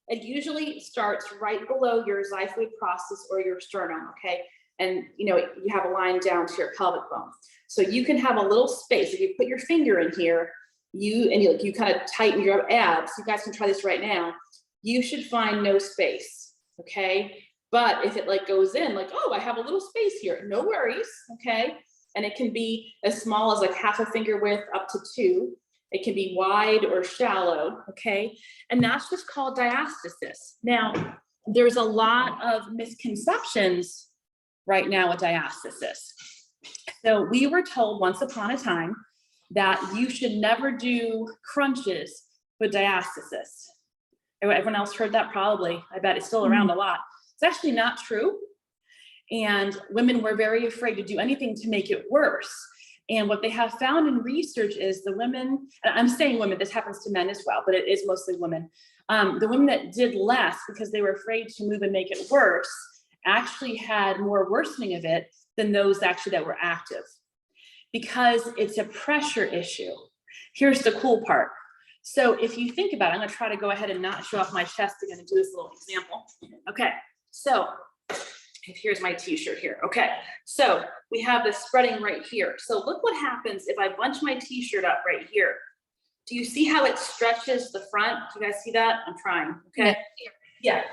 it usually starts right below your xiphoid process or your sternum, okay? And you have a line down to your pelvic bone. So you can have a little space. If you put your finger in here, you kind of tighten your abs. You guys can try this right now. You should find no space, okay? But if it goes in, oh, I have a little space here, no worries, okay? And it can be as small as half a finger width up to 2. It can be wide or shallow, okay? And that's just called diastasis. Now, there's a lot of misconceptions right now with diastasis. So we were told once upon a time that you should never do crunches with diastasis. Everyone else heard that probably. I bet it's still around a lot. It's actually not true. And women were very afraid to do anything to make it worse. And what they have found in research is the women, and I'm saying women, this happens to men as well, but it is mostly women. The women that did less because they were afraid to move and make it worse actually had more worsening of it than those actually that were active, because it's a pressure issue. Here's the cool part. So if you think about it, I'm gonna try to go ahead and not show off my chest again and do this little example. Okay, so here's my t-shirt here. Okay, so we have this spreading right here. So look what happens if I bunch my t-shirt up right here. Do you see how it stretches the front? Do you guys see that? I'm trying, okay? Yeah.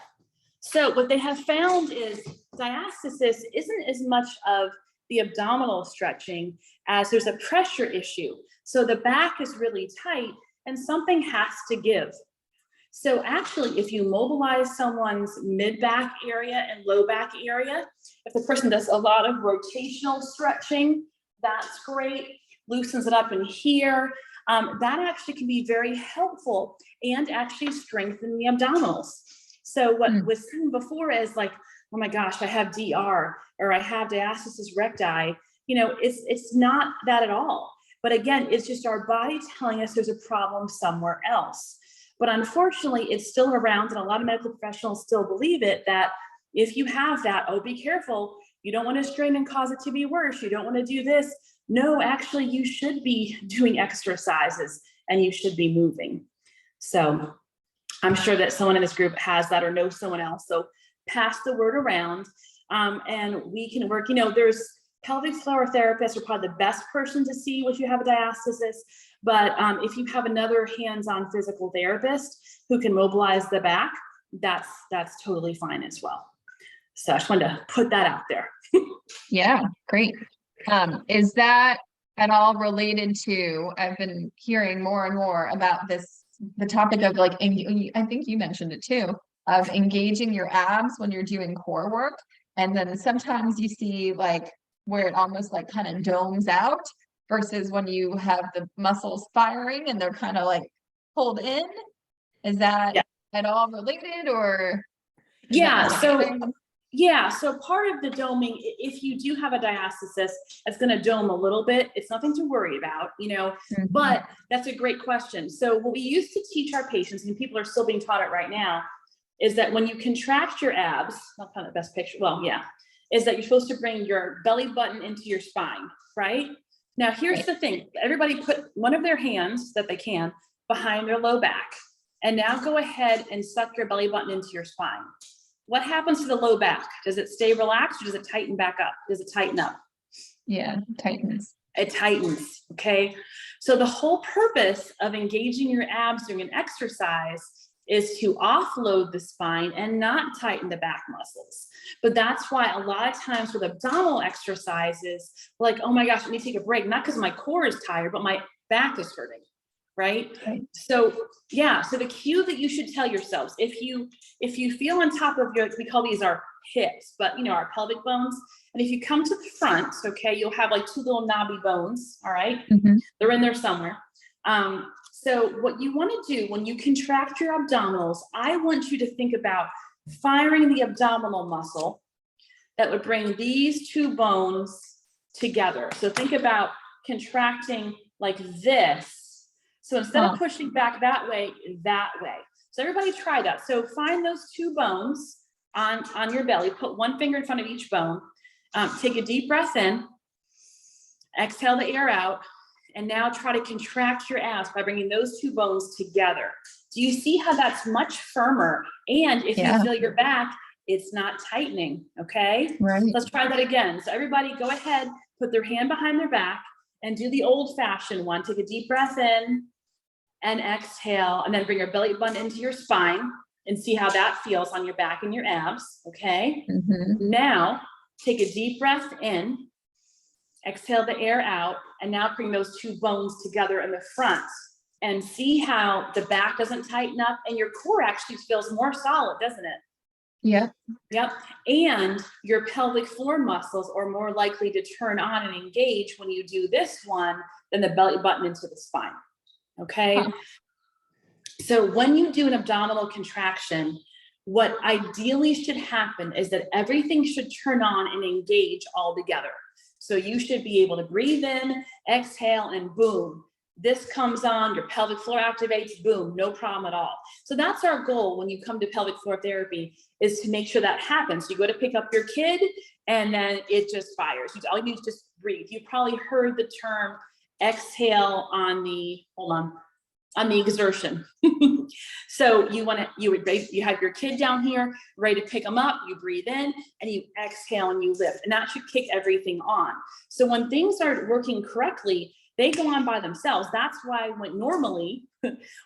So what they have found is diastasis isn't as much of the abdominal stretching as there's a pressure issue. So the back is really tight and something has to give. So actually, if you mobilize someone's mid-back area and low back area, if the person does a lot of rotational stretching, that's great, loosens it up in here. That actually can be very helpful and actually strengthen the abdominals. So what was seen before is oh my gosh, I have DR or I have diastasis recti. It's not that at all. But again, it's just our body telling us there's a problem somewhere else. But unfortunately, it's still around, and a lot of medical professionals still believe it, that if you have that, oh, be careful. You don't want to strain and cause it to be worse. You don't want to do this. No, actually, you should be doing exercises and you should be moving. So I'm sure that someone in this group has that or knows someone else. So pass the word around, and we can work. There's pelvic floor therapists are probably the best person to see if you have a diastasis. But if you have another hands-on physical therapist who can mobilize the back, that's totally fine as well. So I just wanted to put that out there. Yeah, great. Is that at all related to, I've been hearing more and more about the topic of I think you mentioned it too, of engaging your abs when you're doing core work. And then sometimes you see where it almost kind of domes out versus when you have the muscles firing and they're kind of pulled in. Is that at all related, or? So part of the doming, if you do have a diastasis, it's going to dome a little bit. It's nothing to worry about, but that's a great question. So what we used to teach our patients, and people are still being taught it right now, is that when you contract your abs, I'll find the best picture. Is that you're supposed to bring your belly button into your spine, right? Now, here's the thing. Everybody put one of their hands that they can behind their low back. And now go ahead and suck your belly button into your spine. What happens to the low back? Does it stay relaxed or does it tighten back up? Does it tighten up? Yeah, it tightens. It tightens, okay? So the whole purpose of engaging your abs during an exercise is to offload the spine and not tighten the back muscles. But that's why a lot of times with abdominal exercises, oh my gosh, let me take a break. Not because my core is tired, but my back is hurting, right? So so the cue that you should tell yourselves, if you feel on top of your, we call these our hips, but our pelvic bones. And if you come to the front, okay, you'll have 2 little knobby bones, all right? They're in there somewhere. So what you want to do when you contract your abdominals, I want you to think about firing the abdominal muscle that would bring these 2 bones together. So think about contracting like this. So instead of pushing back that way. So everybody try that. So find those two bones on your belly, put one finger in front of each bone, take a deep breath in, exhale the air out, and now try to contract your abs by bringing those two bones together. Do you see how that's much firmer? And if you feel your back, it's not tightening, okay? Right. Let's try that again. So everybody go ahead, put their hand behind their back and do the old fashioned one. Take a deep breath in and exhale, and then bring your belly button into your spine and see how that feels on your back and your abs, okay? Now, take a deep breath in, exhale the air out, and now bring those two bones together in the front and see how the back doesn't tighten up and your core actually feels more solid, doesn't it? Yep. And your pelvic floor muscles are more likely to turn on and engage when you do this one than the belly button into the spine. Okay. So when you do an abdominal contraction, what ideally should happen is that everything should turn on and engage all together. So you should be able to breathe in, exhale, and boom, this comes on, your pelvic floor activates, boom, no problem at all. So that's our goal when you come to pelvic floor therapy, is to make sure that happens. You go to pick up your kid and then it just fires. All you need is just breathe. You probably heard the term exhale on the, on the exertion. So you have your kid down here, ready to pick them up, you breathe in and you exhale and you lift, and that should kick everything on. So when things are working correctly, they go on by themselves. That's why normally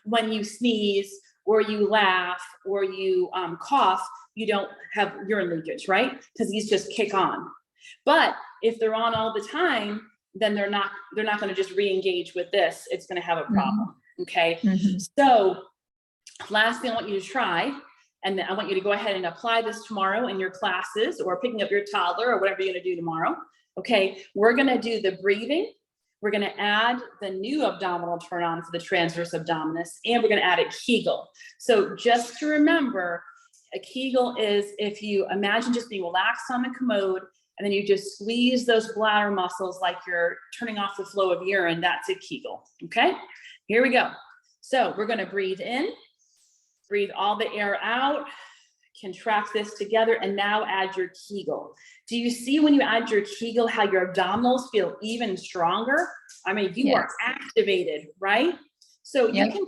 when you sneeze or you laugh or you cough, you don't have urine leakage, right? Because these just kick on. But if they're on all the time, then they're not going to just re-engage with this. It's going to have a problem. Okay. So last thing I want you to try, and then I want you to go ahead and apply this tomorrow in your classes or picking up your toddler or whatever you're going to do tomorrow. Okay. We're going to do the breathing. We're going to add the new abdominal turn on for the transverse abdominis, and we're going to add a Kegel. So just to remember, a Kegel is if you imagine just being relaxed on the commode, and then you just squeeze those bladder muscles like you're turning off the flow of urine. That's a Kegel. Okay, here we go. So we're going to breathe in, breathe all the air out, contract this together, and now add your Kegel. Do you see when you add your Kegel how your abdominals feel even stronger? I mean, you are activated, right? So you can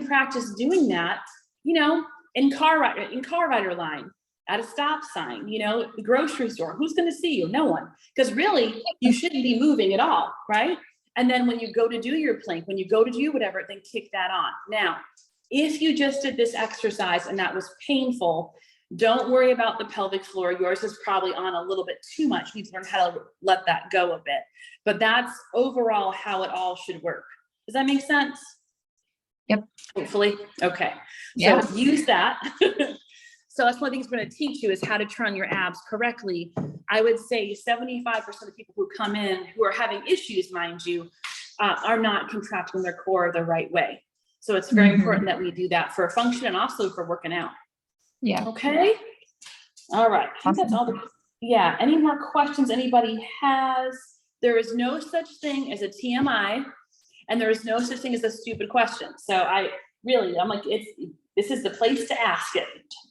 practice doing that, you know, in car rider line, at a stop sign, you know, the grocery store. Who's going to see you? No one. Because really, you shouldn't be moving at all, right? And then when you go to do your plank, when you go to do whatever, then kick that on. Now, if you just did this exercise and that was painful, don't worry about the pelvic floor. Yours is probably on a little bit too much. You need to learn how to let that go a bit. But that's overall how it all should work. Does that make sense? Yep. Hopefully. Okay. Yeah. So use that. So that's one of the things we're going to teach you is how to turn your abs correctly. I would say 75% of people who come in who are having issues, mind you, are not contracting their core the right way. So it's very important that we do that for function and also for working out. Yeah. Okay. All right. I think that's Awesome. all. Yeah. Any more questions anybody has? There is no such thing as a TMI, and there is no such thing as a stupid question. So I'm like, this is the place to ask it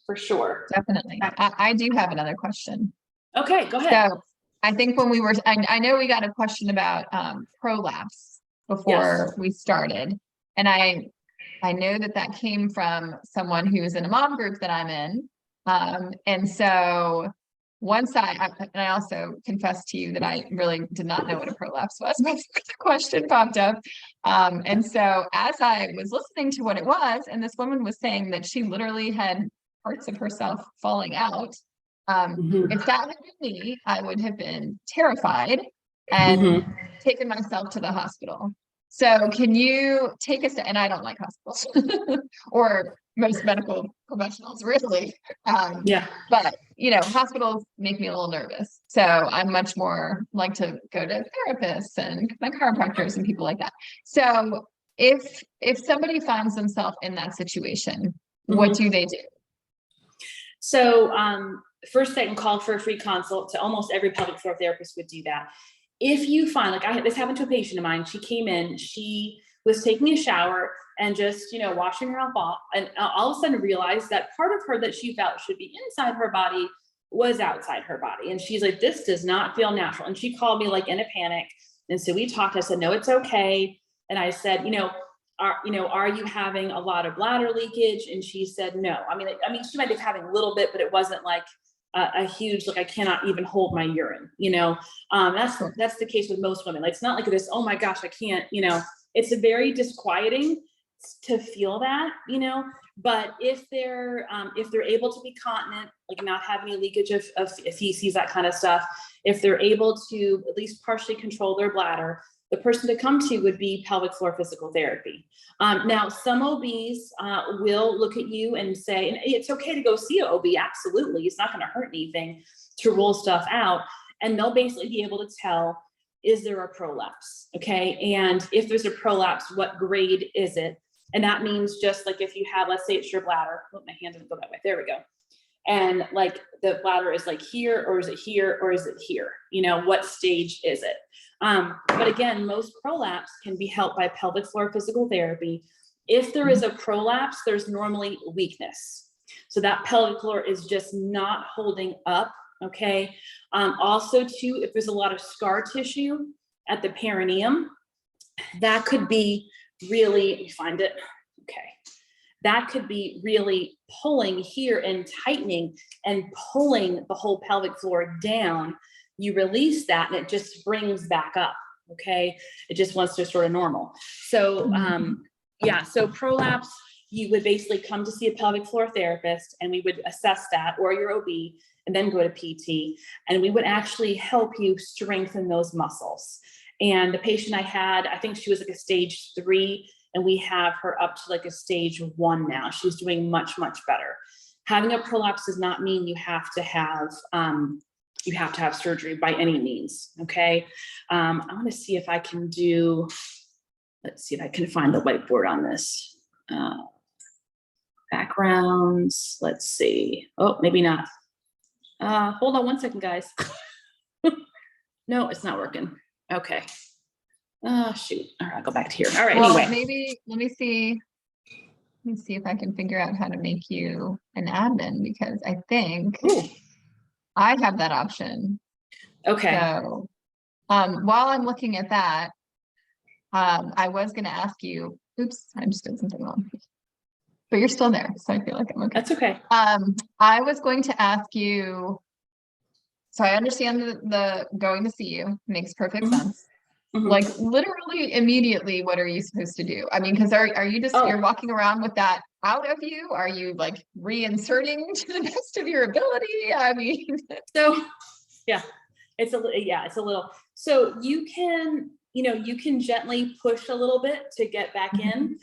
for sure. Definitely. I do have another question. Okay, go ahead. So I think when we were, I know we got a question about prolapse before we started. And I know that came from someone who is in a mom group that I'm in. And so once I also confessed to you that I really did not know what a prolapse was before the question popped up. And so as I was listening to what it was, and this woman was saying that she literally had parts of herself falling out. If that had been me, I would have been terrified and taken myself to the hospital. So can you take us to, and I don't like hospitals or most medical professionals really. But you know, hospitals make me a little nervous. So I'm much more like to go to therapists and my chiropractors and people like that. So if somebody finds themselves in that situation, what do they do? So first they can call for a free consult. To almost every pelvic floor therapist would do that. If you find, like this happened to a patient of mine, she came in, she was taking a shower and just, you know, washing herself off, and all of a sudden realized that part of her that she felt should be inside her body was outside her body. And she's like, this does not feel natural. And she called me like in a panic. And so we talked. I said, no, it's okay. And I said, are you having a lot of bladder leakage? And she said, no. I mean, she might be having a little bit, but it wasn't like a huge, like, I cannot even hold my urine, that's the case with most women. Like, it's not like this, oh my gosh, I can't, it's a very disquieting to feel that, but if they're able to be continent, like not have any leakage of feces, that kind of stuff, if they're able to at least partially control their bladder, the person to come to would be pelvic floor physical therapy. Now, some OBs will look at you and say, and it's okay to go see an OB, absolutely. It's not going to hurt anything to rule stuff out. And they'll basically be able to tell, is there a prolapse? Okay. And if there's a prolapse, what grade is it? And that means just like if you have, let's say it's your bladder. Oh, my hand didn't go that way. There we go. And like the bladder is like here, or is it here, or is it here? What stage is it? But again, most prolapse can be helped by pelvic floor physical therapy. If there is a prolapse, there's normally weakness. So that pelvic floor is just not holding up. Okay. Also too, if there's a lot of scar tissue at the perineum, that could be really, let me find it. Okay. That could be really pulling here and tightening and pulling the whole pelvic floor down. You release that and it just springs back up. Okay. It just wants to sort of normal. So, so prolapse, you would basically come to see a pelvic floor therapist and we would assess that, or your OB, and then go to PT. And we would actually help you strengthen those muscles. And the patient I had, I think she was like a stage 3, and we have her up to like a stage 1 now. She's doing much, much better. Having a prolapse does not mean you have to have surgery by any means. Okay. I want to see if I can let's see if I can find the whiteboard on this. Backgrounds. Let's see. Oh, maybe not. Hold on one second, guys. No, it's not working. Okay. Oh, shoot. All right, I'll go back to here. All right. Well, anyway. Maybe, let me see if I can figure out how to make you an admin, because I think I have that option. Okay. So, while I'm looking at that, I was going to ask you, oops, I just did something wrong, but you're still there. So I feel like I'm okay. That's okay. I was going to ask you, so I understand the going to see you makes perfect sense. Like literally immediately, what are you supposed to do? I mean, because are you just, you're walking around with that out of you? Are you like reinserting to the best of your ability? I mean, so it's a little, so you can gently push a little bit to get back in.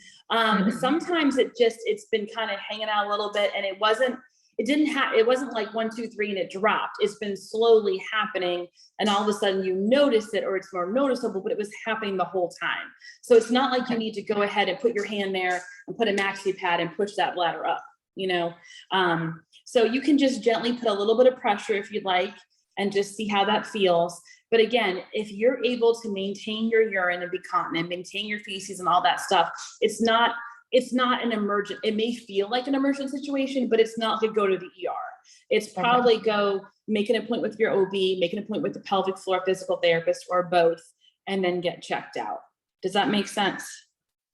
Sometimes it's been kind of hanging out a little bit, and it wasn't like 1, 2, 3 and it dropped. It's been slowly happening, and all of a sudden you notice it, or it's more noticeable, but it was happening the whole time. So it's not like you need to go ahead and put your hand there and put a maxi pad and push that bladder up, so you can just gently put a little bit of pressure if you'd like, and just see how that feels. But again, if you're able to maintain your urine and be continent, maintain your feces and all that stuff, it's not an emergent. It may feel like an emergent situation, but it's not to go to the ER. It's probably go make an appointment with your OB, make an appointment with the pelvic floor physical therapist, or both, and then get checked out. Does that make sense?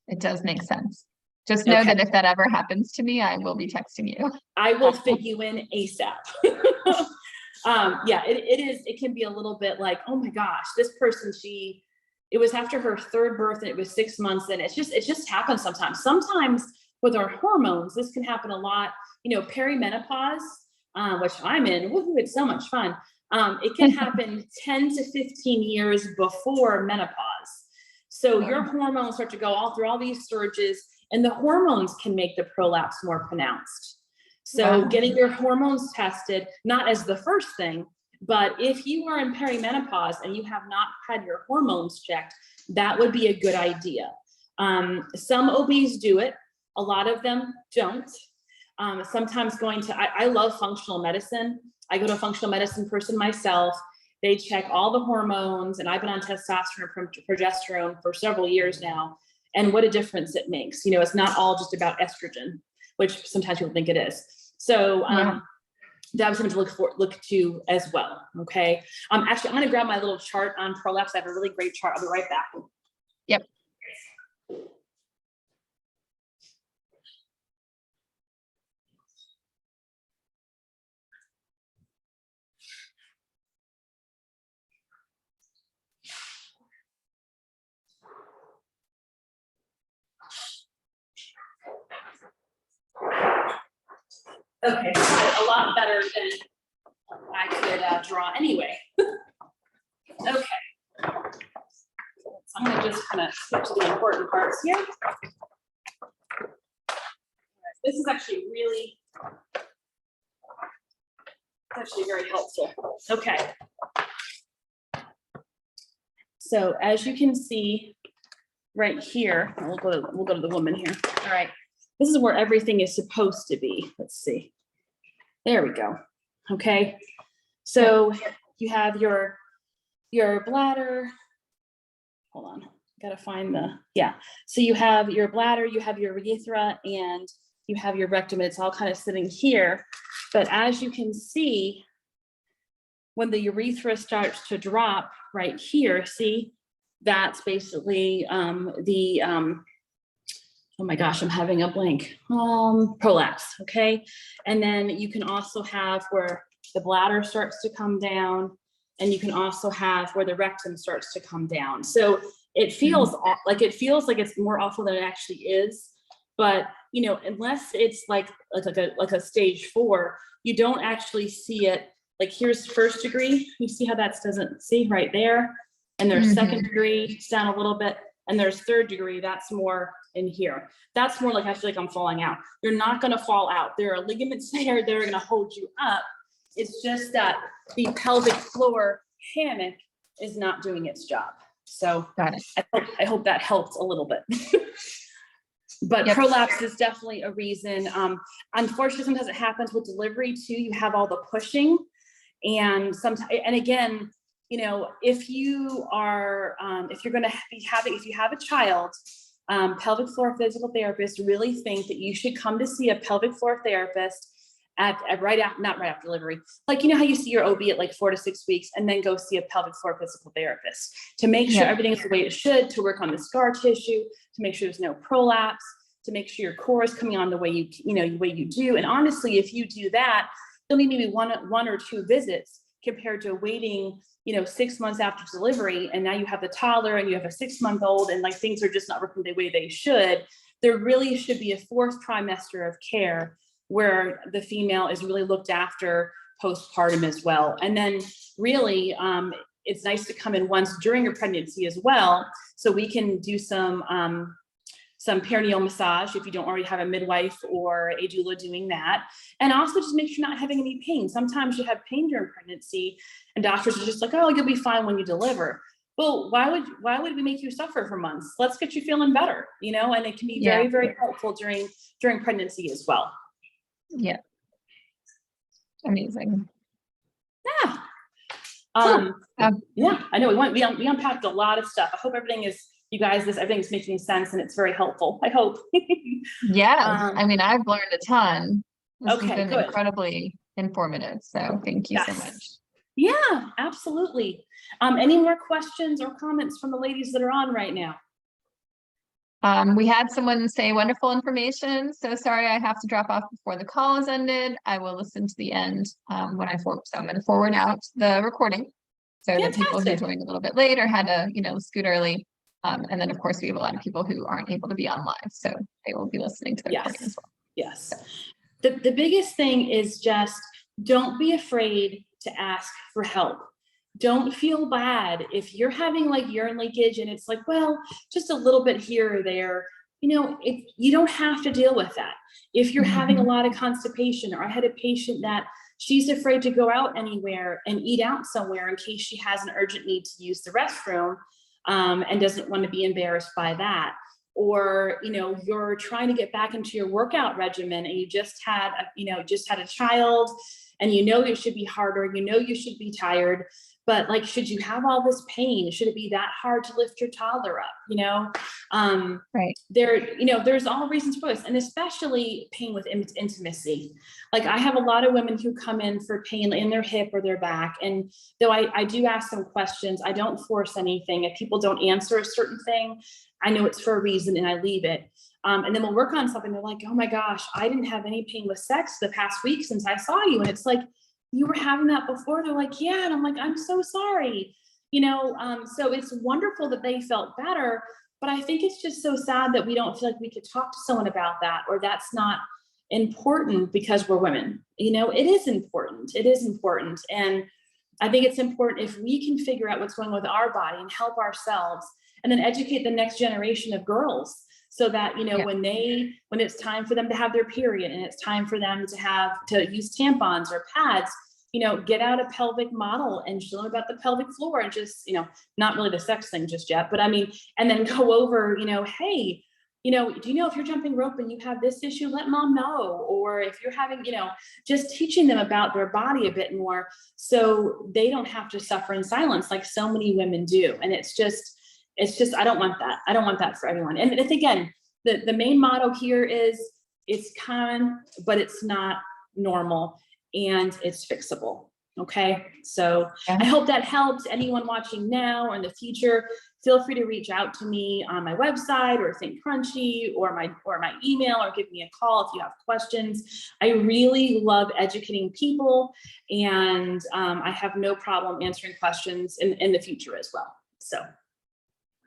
It does make sense. Just know that if that ever happens to me, I will be texting you. I will fit you in ASAP. It can be a little bit like, oh my gosh, this person, it was after her 3rd birth and it was 6 months, and it just happens sometimes. Sometimes with our hormones, this can happen a lot. Perimenopause, which I'm in, woohoo, it's so much fun. It can happen 10 to 15 years before menopause. So your hormones start to go all through all these surges, and the hormones can make the prolapse more pronounced. So getting your hormones tested, not as the first thing, but if you are in perimenopause and you have not had your hormones checked, that would be a good idea. Some OBs do it. A lot of them don't. Sometimes I love functional medicine. I go to a functional medicine person myself. They check all the hormones, and I've been on testosterone and progesterone for several years now. and what a difference it makes. You know, it's not all just about estrogen, which sometimes people think it is. So that was something to look to as well. Okay. Actually, I'm going to grab my little chart on prolapse. I have a really great chart. I'll be right back. Yep. Okay, a lot better than I could draw anyway. Okay. So I'm going to just kind of skip to the important parts here. This is actually very helpful. Okay. So as you can see right here, we'll go to the woman here. All right. This is where everything is supposed to be. Let's see. There we go. Okay. So you have your bladder. Hold on. Got to find so you have your bladder, you have your urethra, and you have your rectum. It's all kind of sitting here. But as you can see, when the urethra starts to drop right here, see, that's basically oh my gosh, I'm having a blank. Prolapse, okay? And then you can also have where the bladder starts to come down, and you can also have where the rectum starts to come down. So it feels like it's more awful than it actually is. But you know, unless it's like a stage 4, you don't actually see it. Like here's first degree. You see how that doesn't see right there, and there's second degree, it's down a little bit, and there's third degree. That's more in here. That's more like I feel like I'm falling out. You're not going to fall out. There are ligaments there that are going to hold you up. It's just that the pelvic floor hammock is not doing its job. So Got it. I hope that helped a little bit. But prolapse is definitely a reason. Unfortunately, sometimes it happens with delivery too. You have all the pushing, and sometimes, and again, you know, if you are, if you're going to be having, if you have a child, pelvic floor physical therapists really think that you should come to see a pelvic floor therapist at right after, not right after delivery. Like, you know how you see your OB at like 4 to 6 weeks, and then go see a pelvic floor physical therapist to make sure everything is the way it should, to work on the scar tissue, to make sure there's no prolapse, to make sure your core is coming on the way the way you do. And honestly, if you do that, you'll need maybe one or 2 visits compared to waiting, 6 months after delivery, and now you have the toddler and you have a 6-month-old, and like things are just not working the way they should. There really should be a 4th trimester of care where the female is really looked after postpartum as well. And then really, it's nice to come in once during your pregnancy as well, so we can do some perineal massage if you don't already have a midwife or a doula doing that. And also just make sure you're not having any pain. Sometimes you have pain during pregnancy and doctors are just like, oh, you'll be fine when you deliver. Well, why would we make you suffer for months? Let's get you feeling better, and it can be very, very helpful during pregnancy as well. Yeah. Amazing. Yeah. Yeah, I know we unpacked a lot of stuff. I hope everything's making sense and it's very helpful. I hope. Yeah. I mean, I've learned a ton. This has been good. incredibly informative. So thank you so much. Yeah, absolutely. Any more questions or comments from the ladies that are on right now? We had someone say wonderful information. So sorry, I have to drop off before the call is ended. I will listen to the end when I forward. So I'm going to forward out the recording so that people who joined a little bit late or had to, scoot early. And then of course we have a lot of people who aren't able to be on live, so they will be listening to the recording as well. Yes. So. The biggest thing is just don't be afraid to ask for help. Don't feel bad if you're having like urine leakage and it's like, well, just a little bit here or there. You don't have to deal with that. If you're having a lot of constipation, or I had a patient that she's afraid to go out anywhere and eat out somewhere in case she has an urgent need to use the restroom, and doesn't want to be embarrassed by that. Or, you're trying to get back into your workout regimen and you just had a child, and it should be harder, you should be tired, but like, should you have all this pain? Should it be that hard to lift your toddler up? Right. There's all reasons for this, and especially pain with intimacy. Like, I have a lot of women who come in for pain in their hip or their back, and though I do ask them questions, I don't force anything. If people don't answer a certain thing, I know it's for a reason and I leave it. And then we'll work on something. They're like, oh my gosh, I didn't have any pain with sex the past week since I saw you. And it's like, you were having that before. They're like, yeah. And I'm like, I'm so sorry. So it's wonderful that they felt better, but I think it's just so sad that we don't feel like we could talk to someone about that, or that's not important because we're women. It is important. It is important. And I think it's important if we can figure out what's going on with our body and help ourselves, and then educate the next generation of girls, so that, when it's time for them to have their period and it's time for them to use tampons or pads, get out a pelvic model and show them about the pelvic floor, and just, not really the sex thing just yet, but I mean, and then go over, hey, do you know if you're jumping rope and you have this issue, let mom know. Or if you're having, just teaching them about their body a bit more, so they don't have to suffer in silence like so many women do. And it's just, I don't want that. I don't want that for everyone. And it's, again, the main motto here is, it's common, but it's not normal, and it's fixable. Okay. So I hope that helps anyone watching now or in the future. Feel free to reach out to me on my website, or Think Crunchy, or my email, or give me a call if you have questions. I really love educating people, and I have no problem answering questions in the future as well. So.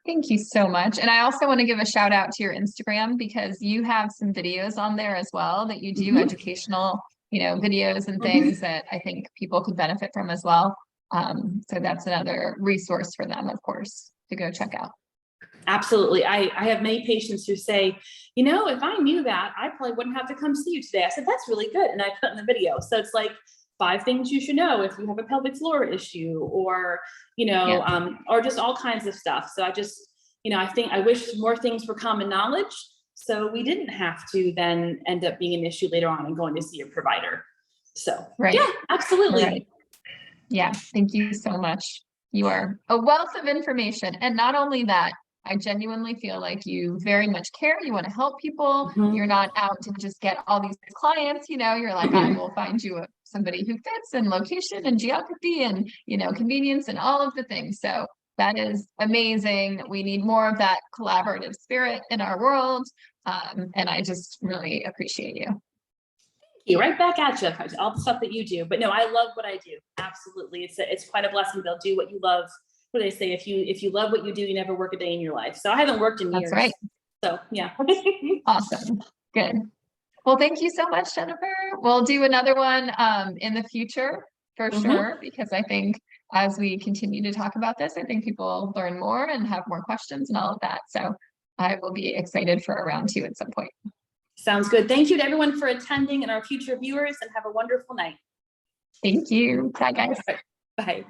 Thank you so much. And I also want to give a shout out to your Instagram, because you have some videos on there as well that you do educational, videos and things that I think people could benefit from as well. So that's another resource for them, of course, to go check out. Absolutely. I have many patients who say, if I knew that, I probably wouldn't have to come see you today. I said, that's really good. And I put in the video. So it's like 5 things you should know if you have a pelvic floor issue, or, or just all kinds of stuff. So I just, I wish more things were common knowledge, so we didn't have to then end up being an issue later on and going to see your provider. So yeah, absolutely. Right. Yeah. Thank you so much. You are a wealth of information. And not only that, I genuinely feel like you very much care. You want to help people. You're not out to just get all these clients, you're like, I will find you somebody who fits, and location and geography and, convenience and all of the things. So that is amazing. We need more of that collaborative spirit in our world. And I just really appreciate you. You right back at you, all the stuff that you do. But no, I love what I do. Absolutely. It's quite a blessing. They'll do what you love. What do they say? If you love what you do, you never work a day in your life. So I haven't worked in years. That's right. So yeah. Awesome. Good. Well, thank you so much, Jennifer. We'll do another one in the future for sure, because I think as we continue to talk about this, I think people learn more and have more questions and all of that. So I will be excited for a round 2 at some point. Sounds good. Thank you to everyone for attending and our future viewers, and have a wonderful night. Thank you. Bye, guys. Bye.